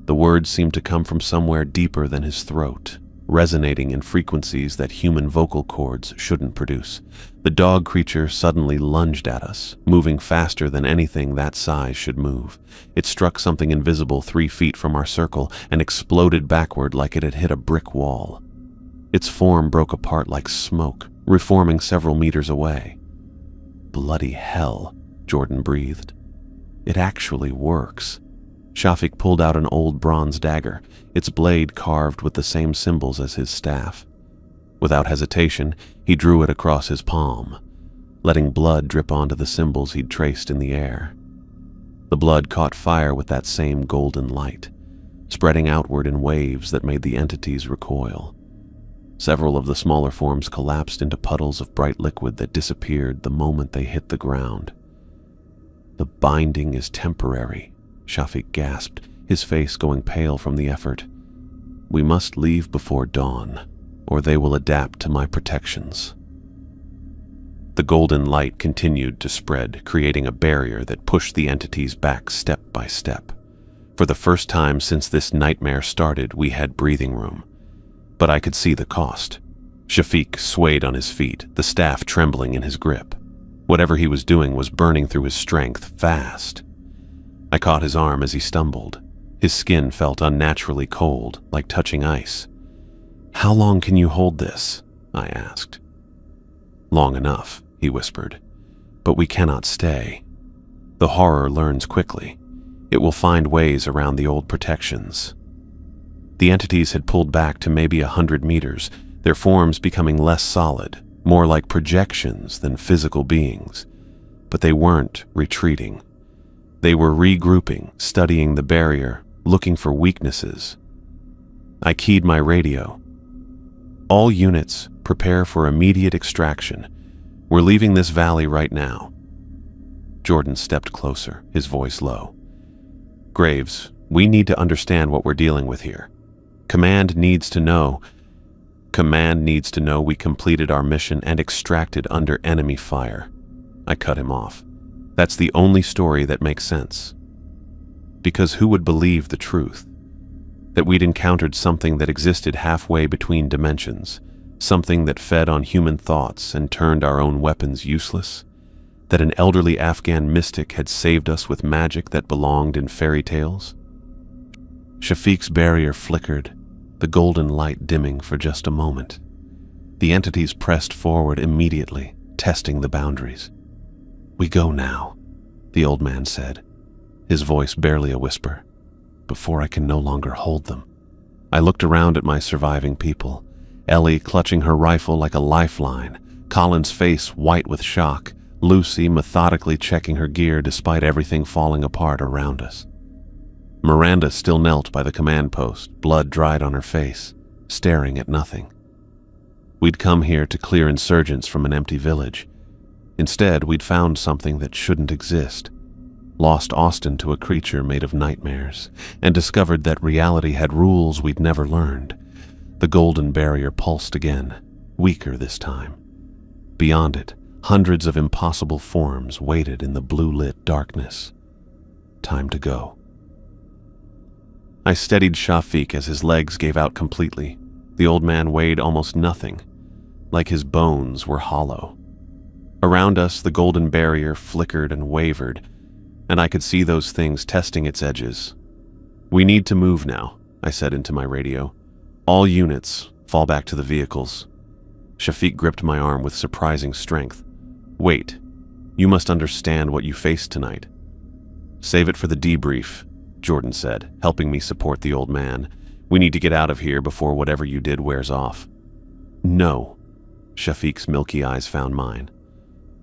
The words seemed to come from somewhere deeper than his throat, resonating in frequencies that human vocal cords shouldn't produce. The dog creature suddenly lunged at us, moving faster than anything that size should move. It struck something invisible 3 feet from our circle and exploded backward like it had hit a brick wall. Its form broke apart like smoke, reforming several meters away. "Bloody hell," Jordan breathed. "It actually works." Shafiq pulled out an old bronze dagger, its blade carved with the same symbols as his staff. Without hesitation, he drew it across his palm, letting blood drip onto the symbols he'd traced in the air. The blood caught fire with that same golden light, spreading outward in waves that made the entities recoil. Several of the smaller forms collapsed into puddles of bright liquid that disappeared the moment they hit the ground. "The binding is temporary," Shafiq gasped, his face going pale from the effort. "We must leave before dawn, or they will adapt to my protections." The golden light continued to spread, creating a barrier that pushed the entities back step by step. For the first time since this nightmare started, we had breathing room. But I could see the cost. Shafiq swayed on his feet, the staff trembling in his grip. Whatever he was doing was burning through his strength fast. I caught his arm as he stumbled. His skin felt unnaturally cold, like touching ice. "How long can you hold this?" I asked. "Long enough," he whispered. "But we cannot stay. The horror learns quickly. It will find ways around the old protections." The entities had pulled back to maybe 100 meters, their forms becoming less solid, more like projections than physical beings. But they weren't retreating. They were regrouping, studying the barrier, looking for weaknesses. I keyed my radio. "All units, prepare for immediate extraction. We're leaving this valley right now." Jordan stepped closer, his voice low. "Graves, we need to understand what we're dealing with here. Command needs to know we completed our mission and extracted under enemy fire." I cut him off. "That's the only story that makes sense. Because who would believe the truth? That we'd encountered something that existed halfway between dimensions, something that fed on human thoughts and turned our own weapons useless? That an elderly Afghan mystic had saved us with magic that belonged in fairy tales?" Shafiq's barrier flickered, the golden light dimming for just a moment. The entities pressed forward immediately, testing the boundaries. "We go now," the old man said, his voice barely a whisper, "before I can no longer hold them." I looked around at my surviving people, Ellie clutching her rifle like a lifeline, Colin's face white with shock, Lucy methodically checking her gear despite everything falling apart around us. Miranda still knelt by the command post, blood dried on her face, staring at nothing. We'd come here to clear insurgents from an empty village. Instead, we'd found something that shouldn't exist, lost Austin to a creature made of nightmares, and discovered that reality had rules we'd never learned. The golden barrier pulsed again, weaker this time. Beyond it, hundreds of impossible forms waited in the blue-lit darkness. Time to go. I steadied Shafiq as his legs gave out completely. The old man weighed almost nothing, like his bones were hollow. Around us, the golden barrier flickered and wavered, and I could see those things testing its edges. "We need to move now," I said into my radio. "All units, fall back to the vehicles." Shafiq gripped my arm with surprising strength. "Wait, you must understand what you faced tonight." "Save it for the debrief," Jordan said, helping me support the old man. "We need to get out of here before whatever you did wears off." "No." Shafiq's milky eyes found mine.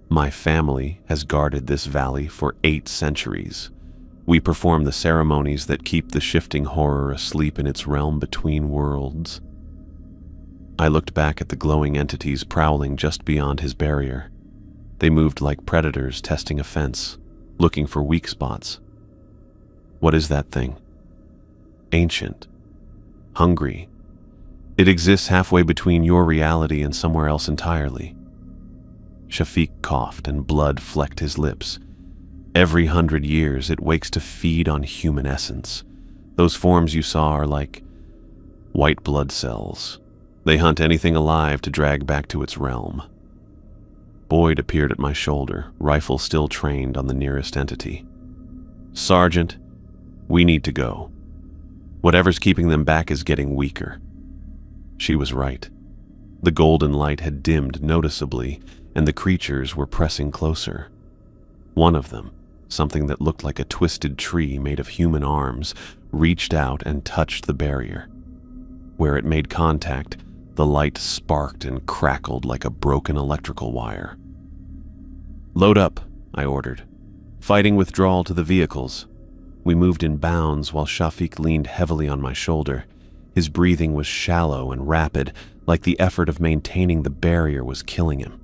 "My family has guarded this valley for 8 centuries. We perform the ceremonies that keep the shifting horror asleep in its realm between worlds." I looked back at the glowing entities prowling just beyond his barrier. They moved like predators testing a fence, looking for weak spots. "What is that thing?" "Ancient. Hungry. It exists halfway between your reality and somewhere else entirely." Shafiq coughed and blood flecked his lips. "Every 100 years it wakes to feed on human essence. Those forms you saw are like white blood cells. They hunt anything alive to drag back to its realm." Boyd appeared at my shoulder, rifle still trained on the nearest entity. "Sergeant, we need to go. Whatever's keeping them back is getting weaker." She was right. The golden light had dimmed noticeably, and the creatures were pressing closer. One of them, something that looked like a twisted tree made of human arms, reached out and touched the barrier. Where it made contact, the light sparked and crackled like a broken electrical wire. "Load up," I ordered. "Fighting withdrawal to the vehicles." We moved in bounds while Shafiq leaned heavily on my shoulder. His breathing was shallow and rapid, like the effort of maintaining the barrier was killing him.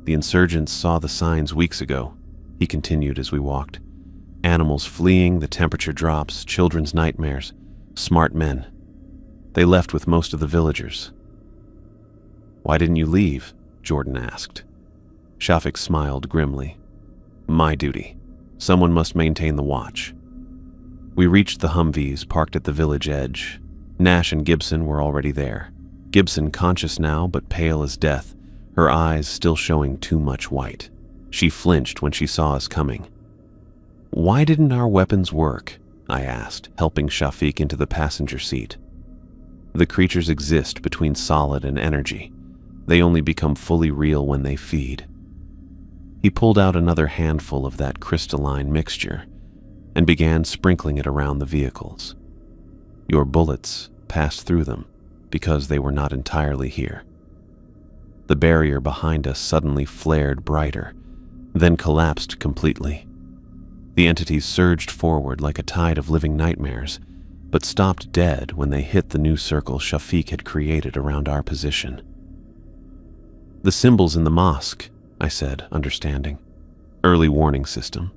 "The insurgents saw the signs weeks ago," he continued as we walked. "Animals fleeing, the temperature drops, children's nightmares, smart men. They left with most of the villagers." "Why didn't you leave?" Jordan asked. Shafiq smiled grimly. "My duty. Someone must maintain the watch." We reached the Humvees parked at the village edge. Nash and Gibson were already there. Gibson conscious now but pale as death, her eyes still showing too much white. She flinched when she saw us coming. "Why didn't our weapons work?" I asked, helping Shafiq into the passenger seat. "The creatures exist between solid and energy. They only become fully real when they feed." He pulled out another handful of that crystalline mixture and began sprinkling it around the vehicles. "Your bullets passed through them because they were not entirely here." The barrier behind us suddenly flared brighter, then collapsed completely. The entities surged forward like a tide of living nightmares, but stopped dead when they hit the new circle Shafiq had created around our position. "The symbols in the mosque," I said, understanding. "Early warning system."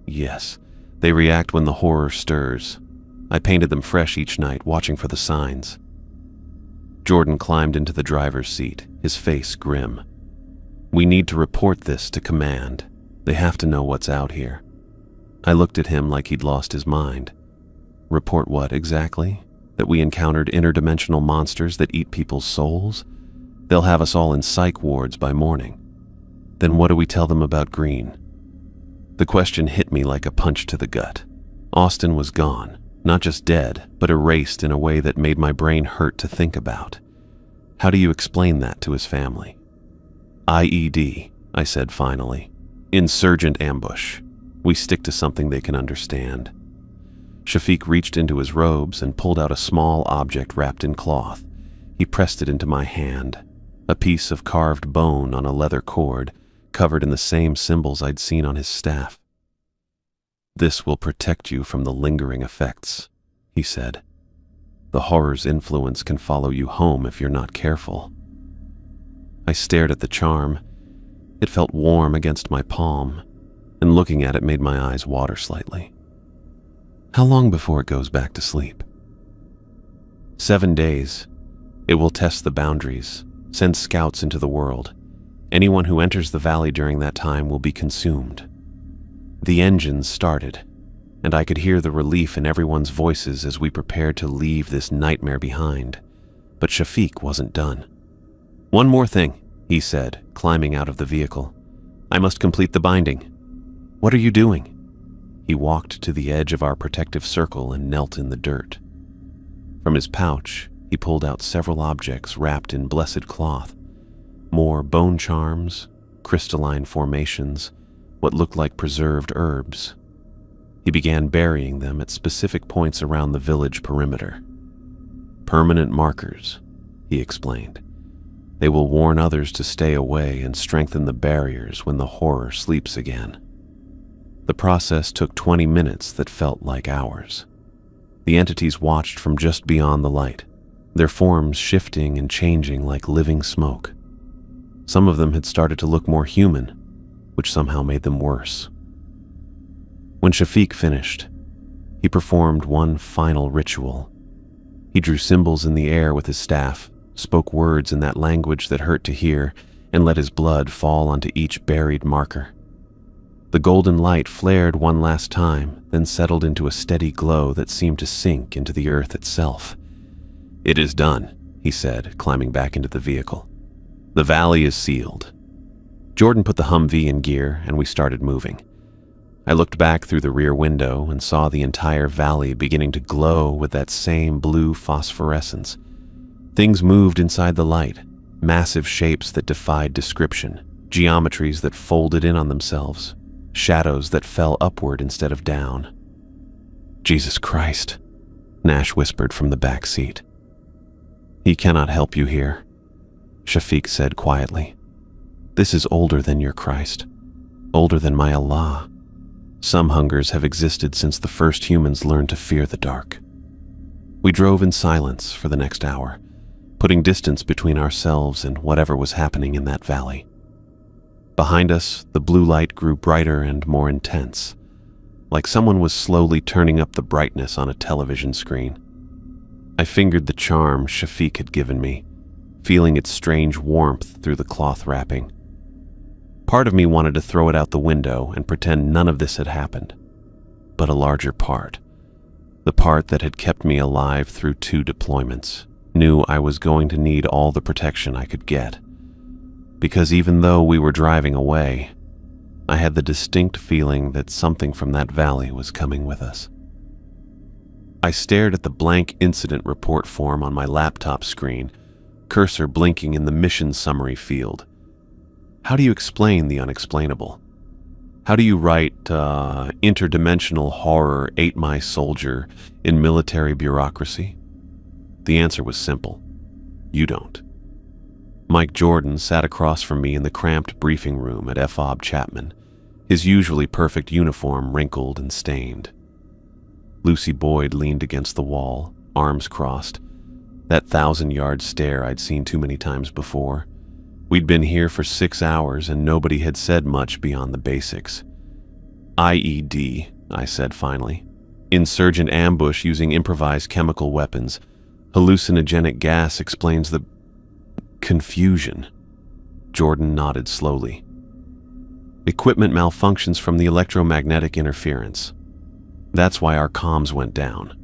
"Yes, they react when the horror stirs. I painted them fresh each night, watching for the signs." Jordan climbed into the driver's seat, his face grim. "We need to report this to command. They have to know what's out here." I looked at him like he'd lost his mind. "Report what exactly? That we encountered interdimensional monsters that eat people's souls? They'll have us all in psych wards by morning. Then what do we tell them about Green?" The question hit me like a punch to the gut. Austin was gone, not just dead, but erased in a way that made my brain hurt to think about. How do you explain that to his family? "IED," I said finally. "Insurgent ambush. We stick to something they can understand." Shafiq reached into his robes and pulled out a small object wrapped in cloth. He pressed it into my hand. a piece of carved bone on a leather cord, covered in the same symbols I'd seen on his staff. "This will protect you from the lingering effects," he said. "The horror's influence can follow you home if you're not careful." I stared at the charm. It felt warm against my palm, and looking at it made my eyes water slightly. "How long before it goes back to sleep?" 7 days. It will test the boundaries, send scouts into the world. Anyone who enters the valley during that time will be consumed. The engines started, and I could hear the relief in everyone's voices as we prepared to leave this nightmare behind. But Shafiq wasn't done. "One more thing," he said, climbing out of the vehicle. "I must complete the binding." "What are you doing?" He walked to the edge of our protective circle and knelt in the dirt. From his pouch, he pulled out several objects wrapped in blessed cloth. More bone charms, crystalline formations, what looked like preserved herbs. He began burying them at specific points around the village perimeter. "Permanent markers," he explained. "They will warn others to stay away and strengthen the barriers when the horror sleeps again." The process took 20 minutes that felt like hours. The entities watched from just beyond the light, their forms shifting and changing like living smoke. Some of them had started to look more human, which somehow made them worse. When Shafiq finished, he performed one final ritual. He drew symbols in the air with his staff, spoke words in that language that hurt to hear, and let his blood fall onto each buried marker. The golden light flared one last time, then settled into a steady glow that seemed to sink into the earth itself. "It is done," he said, climbing back into the vehicle. "The valley is sealed." Jordan put the Humvee in gear, and we started moving. I looked back through the rear window and saw the entire valley beginning to glow with that same blue phosphorescence. Things moved inside the light, massive shapes that defied description, geometries that folded in on themselves, shadows that fell upward instead of down. "Jesus Christ," Nash whispered from the back seat. "He cannot help you here," Shafiq said quietly. "This is older than your Christ, older than my Allah. Some hungers have existed since the first humans learned to fear the dark." We drove in silence for the next hour, putting distance between ourselves and whatever was happening in that valley. Behind us, the blue light grew brighter and more intense, like someone was slowly turning up the brightness on a television screen. I fingered the charm Shafiq had given me, feeling its strange warmth through the cloth wrapping. Part of me wanted to throw it out the window and pretend none of this had happened. But a larger part, the part that had kept me alive through 2 deployments, knew I was going to need all the protection I could get. Because even though we were driving away, I had the distinct feeling that something from that valley was coming with us. I stared at the blank incident report form on my laptop screen, cursor blinking in the mission summary field. How do you explain the unexplainable? How do you write interdimensional horror ate my soldier in military bureaucracy? The answer was simple. You don't. Mike Jordan sat across from me in the cramped briefing room at FOB Chapman, his usually perfect uniform wrinkled and stained. Lucy Boyd leaned against the wall, arms crossed, that 1,000-yard stare I'd seen too many times before. We'd been here for 6 hours and nobody had said much beyond the basics. IED, I said finally. Insurgent ambush using improvised chemical weapons. Hallucinogenic gas explains the confusion. Jordan nodded slowly. Equipment malfunctions from the electromagnetic interference. That's why our comms went down.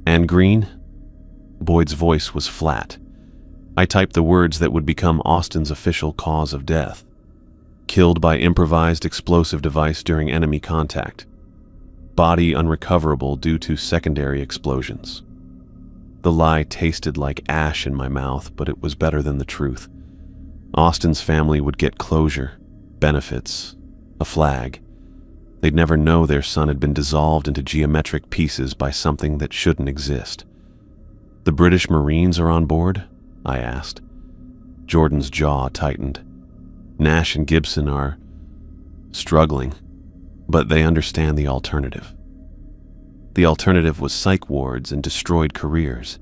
And Green? Boyd's voice was flat. I typed the words that would become Austin's official cause of death. Killed by improvised explosive device during enemy contact. Body unrecoverable due to secondary explosions. The lie tasted like ash in my mouth, but it was better than the truth. Austin's family would get closure, benefits, a flag. They'd never know their son had been dissolved into geometric pieces by something that shouldn't exist. "The British Marines are on board?" I asked. Jordan's jaw tightened. Nash and Gibson are struggling, but they understand the alternative. The alternative was psych wards and destroyed careers.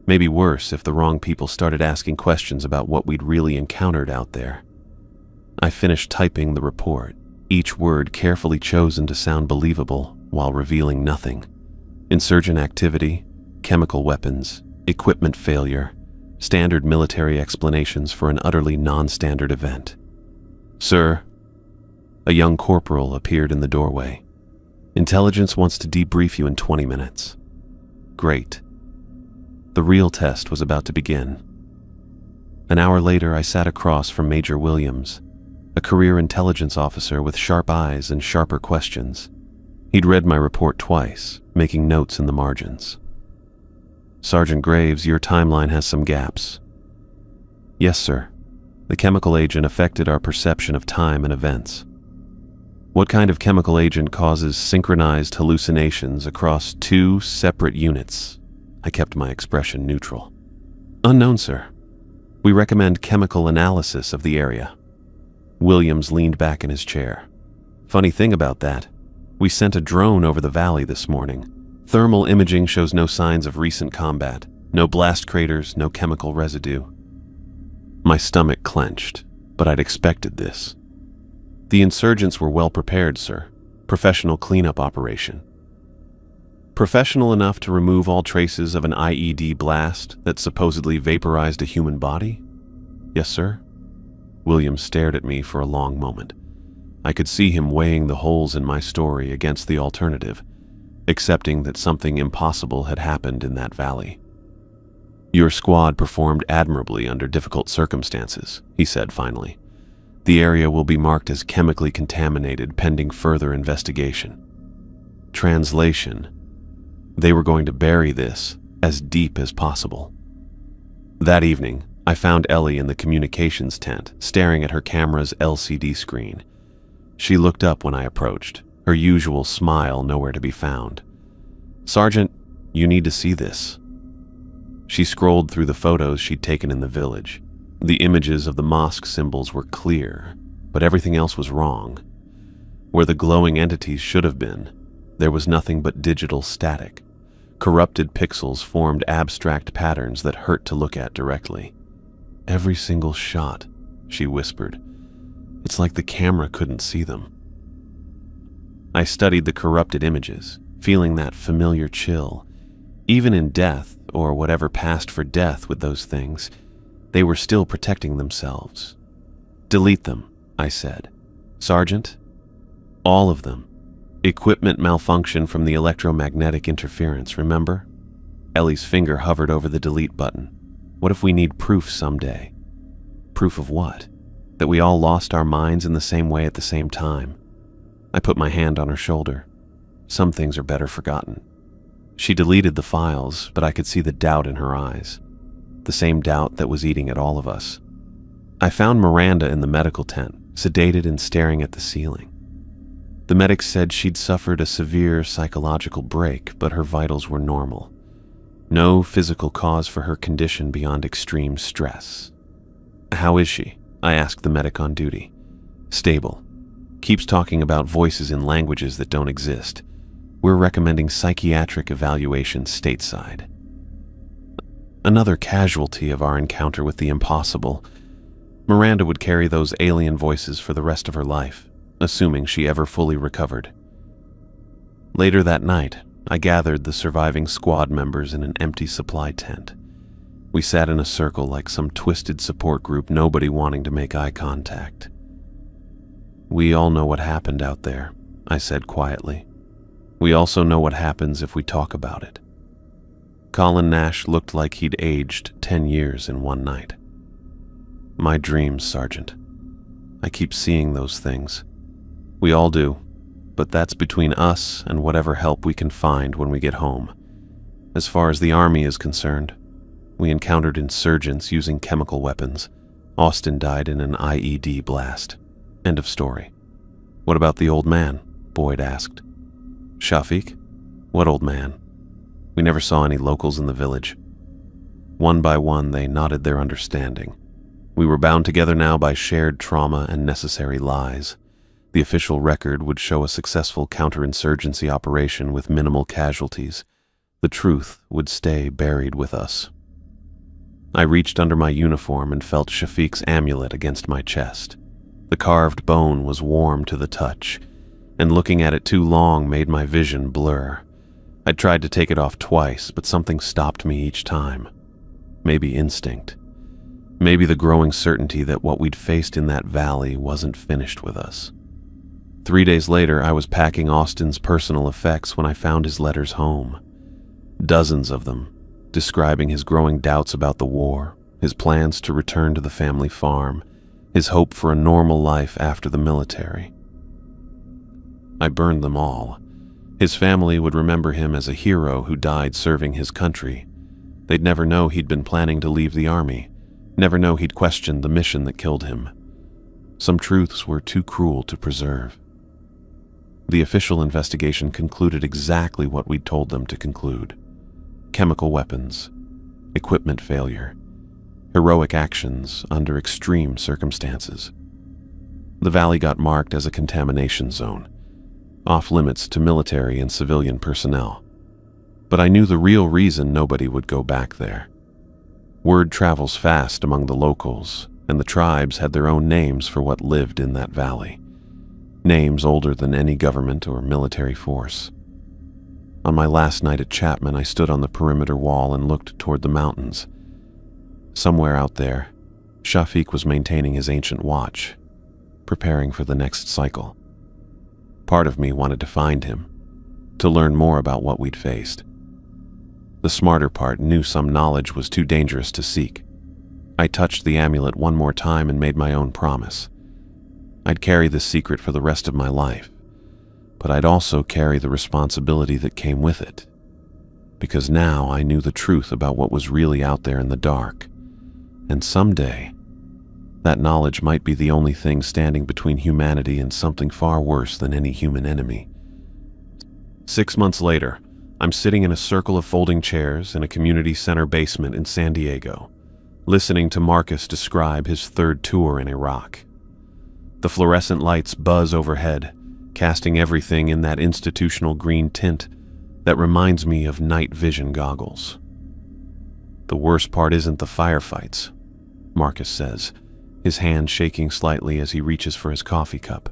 Maybe worse if the wrong people started asking questions about what we'd really encountered out there. I finished typing the report, each word carefully chosen to sound believable while revealing nothing. Insurgent activity, chemical weapons, equipment failure, standard military explanations for an utterly non-standard event. "Sir," a young corporal appeared in the doorway. "Intelligence wants to debrief you in 20 minutes. Great. The real test was about to begin. An hour later, I sat across from Major Williams, a career intelligence officer with sharp eyes and sharper questions. He'd read my report twice, making notes in the margins. "Sergeant Graves, your timeline has some gaps." "Yes, sir. The chemical agent affected our perception of time and events." "What kind of chemical agent causes synchronized hallucinations across 2 separate units?" I kept my expression neutral. "Unknown, sir. We recommend chemical analysis of the area." Williams leaned back in his chair. "Funny thing about that, we sent a drone over the valley this morning. Thermal imaging shows no signs of recent combat, no blast craters, no chemical residue." My stomach clenched, but I'd expected this. "The insurgents were well prepared, sir. Professional cleanup operation." "Professional enough to remove all traces of an IED blast that supposedly vaporized a human body?" "Yes, sir." Williams stared at me for a long moment. I could see him weighing the holes in my story against the alternative, accepting that something impossible had happened in that valley. "Your squad performed admirably under difficult circumstances," he said finally. "The area will be marked as chemically contaminated pending further investigation." Translation: they were going to bury this as deep as possible. That evening, I found Ellie in the communications tent, staring at her camera's LCD screen. She looked up when I approached, her usual smile nowhere to be found. "Sergeant, you need to see this." She scrolled through the photos she'd taken in the village. The images of the mosque symbols were clear, but everything else was wrong. Where the glowing entities should have been, there was nothing but digital static. Corrupted pixels formed abstract patterns that hurt to look at directly. "Every single shot," she whispered. "It's like the camera couldn't see them." I studied the corrupted images, feeling that familiar chill. Even in death, or whatever passed for death with those things, they were still protecting themselves. "Delete them," I said. "Sergeant, all of them. Equipment malfunction from the electromagnetic interference, remember?" Ellie's finger hovered over the delete button. "What if we need proof someday?" "Proof of what? That we all lost our minds in the same way at the same time?" I put my hand on her shoulder. "Some things are better forgotten." She deleted the files, but I could see the doubt in her eyes. The same doubt that was eating at all of us. I found Miranda in the medical tent, sedated and staring at the ceiling. The medics said she'd suffered a severe psychological break, but her vitals were normal. No physical cause for her condition beyond extreme stress. "How is she?" I asked the medic on duty. "Stable. Keeps talking about voices in languages that don't exist. We're recommending psychiatric evaluation stateside." Another casualty of our encounter with the impossible. Miranda would carry those alien voices for the rest of her life, assuming she ever fully recovered. Later that night, I gathered the surviving squad members in an empty supply tent. We sat in a circle like some twisted support group, nobody wanting to make eye contact. "We all know what happened out there," I said quietly. "We also know what happens if we talk about it." Colin Nash looked like he'd aged 10 years in one night. "My dreams, Sergeant. I keep seeing those things. We all do, but that's between us and whatever help we can find when we get home. As far as the Army is concerned, we encountered insurgents using chemical weapons. Austin died in an IED blast. End of story." "What about the old man?" Boyd asked. "Shafiq? What old man? We never saw any locals in the village." One by one, they nodded their understanding. We were bound together now by shared trauma and necessary lies. The official record would show a successful counterinsurgency operation with minimal casualties. The truth would stay buried with us. I reached under my uniform and felt Shafiq's amulet against my chest. The carved bone was warm to the touch, and looking at it too long made my vision blur. I tried to take it off twice, but something stopped me each time. Maybe instinct. Maybe the growing certainty that what we'd faced in that valley wasn't finished with us. 3 days later, I was packing Austin's personal effects when I found his letters home. Dozens of them, describing his growing doubts about the war, his plans to return to the family farm, his hope for a normal life after the military. I burned them all. His family would remember him as a hero who died serving his country. They'd never know he'd been planning to leave the army, never know he'd questioned the mission that killed him. Some truths were too cruel to preserve. The official investigation concluded exactly what we'd told them to conclude. Chemical weapons, equipment failure, heroic actions under extreme circumstances. The valley got marked as a contamination zone, off limits to military and civilian personnel. But I knew the real reason nobody would go back there. Word travels fast among the locals, and the tribes had their own names for what lived in that valley. Names older than any government or military force. On my last night at Chapman, I stood on the perimeter wall and looked toward the mountains. Somewhere out there, Shafiq was maintaining his ancient watch, preparing for the next cycle. Part of me wanted to find him, to learn more about what we'd faced. The smarter part knew some knowledge was too dangerous to seek. I touched the amulet one more time and made my own promise. I'd carry this secret for the rest of my life, but I'd also carry the responsibility that came with it. Because now I knew the truth about what was really out there in the dark, and someday, that knowledge might be the only thing standing between humanity and something far worse than any human enemy. 6 months later, I'm sitting in a circle of folding chairs in a community center basement in San Diego, listening to Marcus describe his third tour in Iraq. The fluorescent lights buzz overhead, casting everything in that institutional green tint that reminds me of night vision goggles. The worst part isn't the firefights, Marcus says, his hand shaking slightly as he reaches for his coffee cup.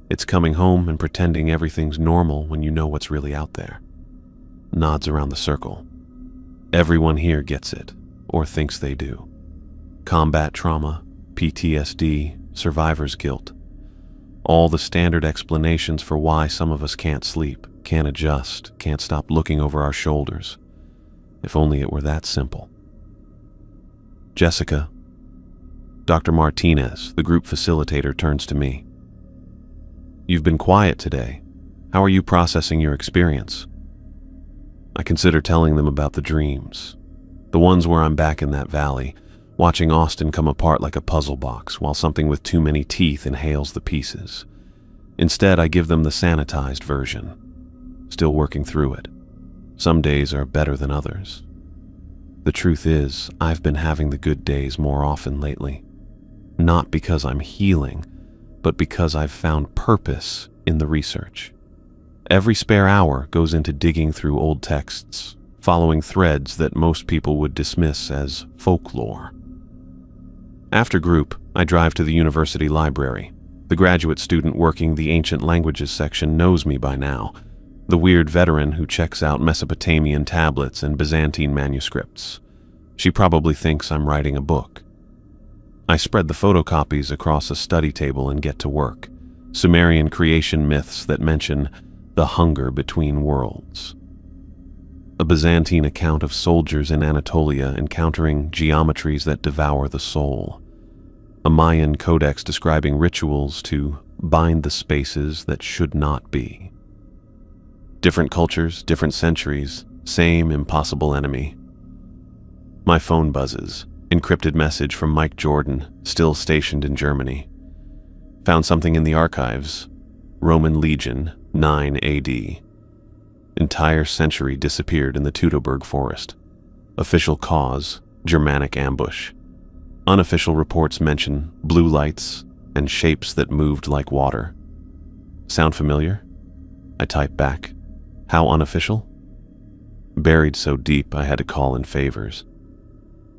It's coming home and pretending everything's normal when you know what's really out there. Nods around the circle. Everyone here gets it, or thinks they do. Combat trauma, PTSD, survivor's guilt. All the standard explanations for why some of us can't sleep, can't adjust, can't stop looking over our shoulders. If only it were that simple. Jessica. Dr. Martinez, the group facilitator, turns to me. You've been quiet today. How are you processing your experience? I consider telling them about the dreams, the ones where I'm back in that valley, watching Austin come apart like a puzzle box while something with too many teeth inhales the pieces. Instead, I give them the sanitized version. Still working through it. Some days are better than others. The truth is, I've been having the good days more often lately. Not because I'm healing, but because I've found purpose in the research. Every spare hour goes into digging through old texts, following threads that most people would dismiss as folklore. After group, I drive to the university library. The graduate student working the ancient languages section knows me by now, the weird veteran who checks out Mesopotamian tablets and Byzantine manuscripts. She probably thinks I'm writing a book. I spread the photocopies across a study table and get to work. Sumerian creation myths that mention the hunger between worlds. A Byzantine account of soldiers in Anatolia encountering geometries that devour the soul. A Mayan codex describing rituals to bind the spaces that should not be. Different cultures, different centuries, same impossible enemy. My phone buzzes. Encrypted message from Mike Jordan, still stationed in Germany. Found something in the archives. Roman Legion, 9 AD. Entire century disappeared in the Teutoburg forest. Official cause, Germanic ambush. Unofficial reports mention blue lights and shapes that moved like water. Sound familiar? I type back. How unofficial? Buried so deep I had to call in favors.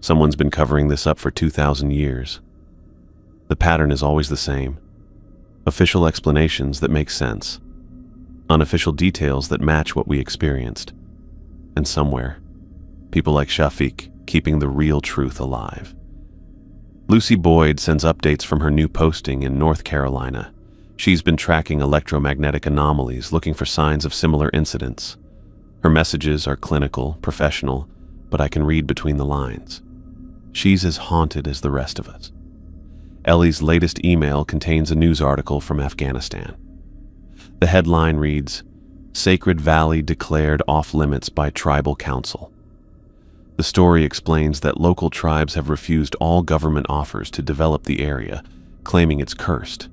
Someone's been covering this up for 2,000 years. The pattern is always the same. Official explanations that make sense. Unofficial details that match what we experienced. And somewhere, people like Shafiq keeping the real truth alive. Lucy Boyd sends updates from her new posting in North Carolina. She's been tracking electromagnetic anomalies, looking for signs of similar incidents. Her messages are clinical, professional, but I can read between the lines. She's as haunted as the rest of us. Ellie's latest email contains a news article from Afghanistan. The headline reads, "Sacred Valley declared off-limits by Tribal Council." The story explains that local tribes have refused all government offers to develop the area, claiming it's cursed.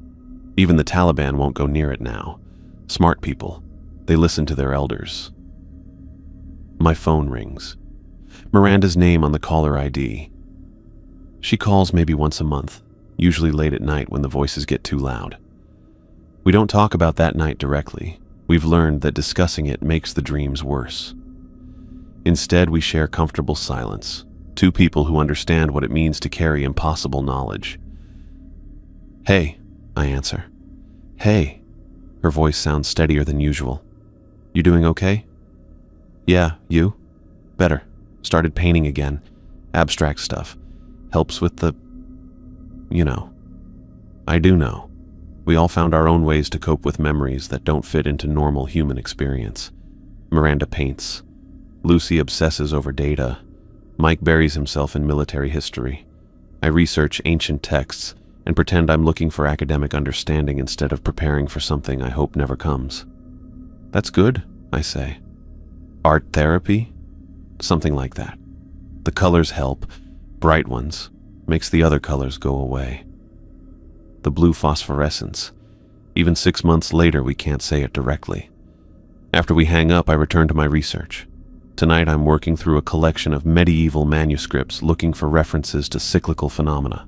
Even the Taliban won't go near it now. Smart people, they listen to their elders. My phone rings. Miranda's name on the caller ID. She calls maybe once a month, usually late at night when the voices get too loud. We don't talk about that night directly. We've learned that discussing it makes the dreams worse. Instead, we share comfortable silence, two people who understand what it means to carry impossible knowledge. "Hey," I answer. "Hey." Her voice sounds steadier than usual. "You doing okay?" "Yeah, you?" "Better. Started painting again. Abstract stuff. Helps with the... you know." I do know. We all found our own ways to cope with memories that don't fit into normal human experience. Miranda paints. Lucy obsesses over data. Mike buries himself in military history. I research ancient texts and pretend I'm looking for academic understanding instead of preparing for something I hope never comes. "That's good," I say. "Art therapy?" Something like that. The colors help, bright ones, makes the other colors go away. The blue phosphorescence. Even 6 months later, we can't say it directly. After we hang up, I return to my research. Tonight, I'm working through a collection of medieval manuscripts looking for references to cyclical phenomena.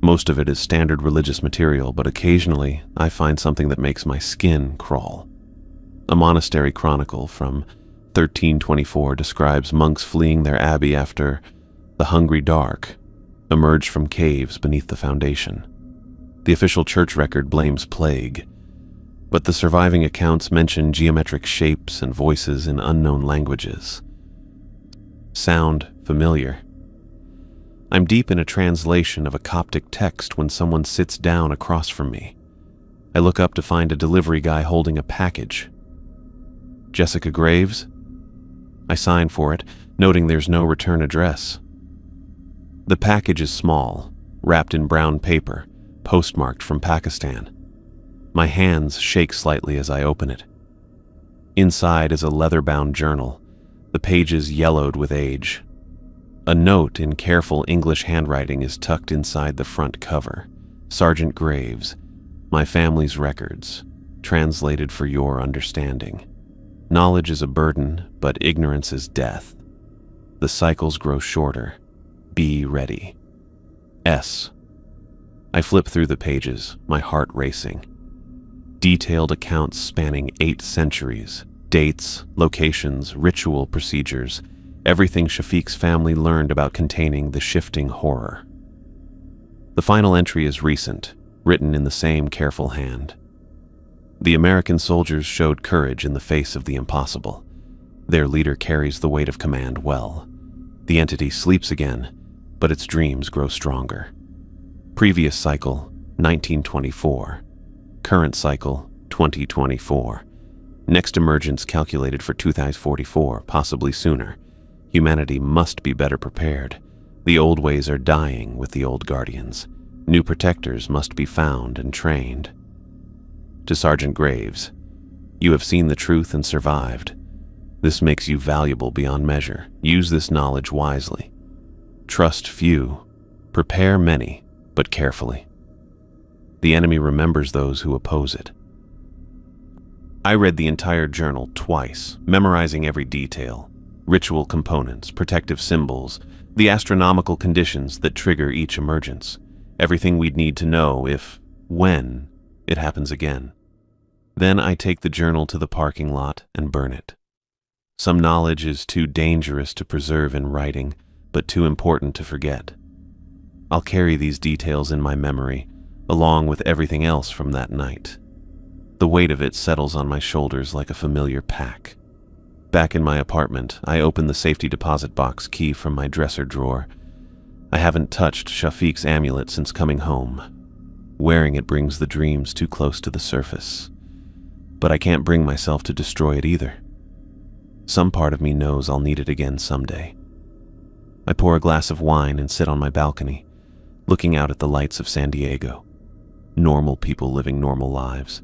Most of it is standard religious material, but occasionally I find something that makes my skin crawl. A monastery chronicle from 1324 describes monks fleeing their abbey after the hungry dark emerged from caves beneath the foundation. The official church record blames plague, but the surviving accounts mention geometric shapes and voices in unknown languages. Sound familiar? I'm deep in a translation of a Coptic text when someone sits down across from me. I look up to find a delivery guy holding a package. "Jessica Graves?" I sign for it, noting there's no return address. The package is small, wrapped in brown paper, postmarked from Pakistan. My hands shake slightly as I open it. Inside is a leather-bound journal, the pages yellowed with age. A note in careful English handwriting is tucked inside the front cover. "Sergeant Graves, my family's records, translated for your understanding. Knowledge is a burden, but ignorance is death. The cycles grow shorter. Be ready. S." I flip through the pages, my heart racing. Detailed accounts spanning 8 centuries, dates, locations, ritual procedures, everything Shafiq's family learned about containing the shifting horror. The final entry is recent, written in the same careful hand. The American soldiers showed courage in the face of the impossible. Their leader carries the weight of command well. The entity sleeps again, but its dreams grow stronger. Previous cycle, 1924. Current cycle, 2024. Next emergence calculated for 2044, possibly sooner. Humanity must be better prepared. The old ways are dying with the old guardians. New protectors must be found and trained. To Sergeant Graves, you have seen the truth and survived. This makes you valuable beyond measure. Use this knowledge wisely. Trust few, prepare many, but carefully. The enemy remembers those who oppose it. I read the entire journal twice, memorizing every detail. Ritual components, protective symbols. The astronomical conditions that trigger each emergence. Everything we'd need to know when it happens again. Then I take the journal to the parking lot and burn it. Some knowledge is too dangerous to preserve in writing, but too important to forget. I'll carry these details in my memory, along with everything else from that night. The weight of it settles on my shoulders like a familiar pack. Back in my apartment, I open the safety deposit box key from my dresser drawer. I haven't touched Shafiq's amulet since coming home. Wearing it brings the dreams too close to the surface. But I can't bring myself to destroy it either. Some part of me knows I'll need it again someday. I pour a glass of wine and sit on my balcony, looking out at the lights of San Diego. Normal people living normal lives,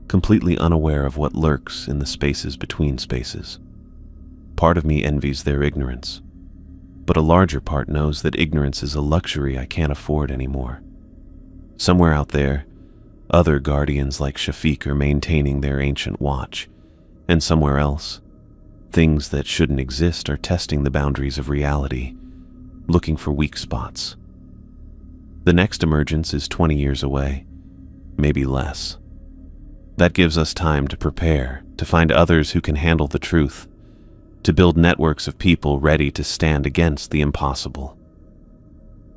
completely unaware of what lurks in the spaces between spaces. Part of me envies their ignorance, but a larger part knows that ignorance is a luxury I can't afford anymore. Somewhere out there, other guardians like Shafiq are maintaining their ancient watch, and somewhere else, things that shouldn't exist are testing the boundaries of reality, looking for weak spots. The next emergence is 20 years away, maybe less. That gives us time to prepare, to find others who can handle the truth, to build networks of people ready to stand against the impossible.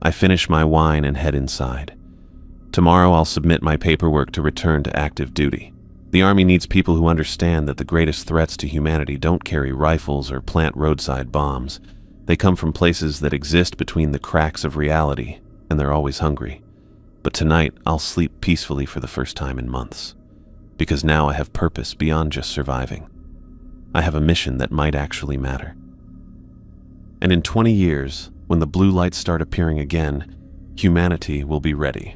I finish my wine and head inside. Tomorrow I'll submit my paperwork to return to active duty. The Army needs people who understand that the greatest threats to humanity don't carry rifles or plant roadside bombs. They come from places that exist between the cracks of reality, and they're always hungry. But tonight I'll sleep peacefully for the first time in months, because now I have purpose beyond just surviving. I have a mission that might actually matter. And in 20 years, when the blue lights start appearing again, humanity will be ready.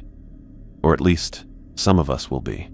Or at least, some of us will be.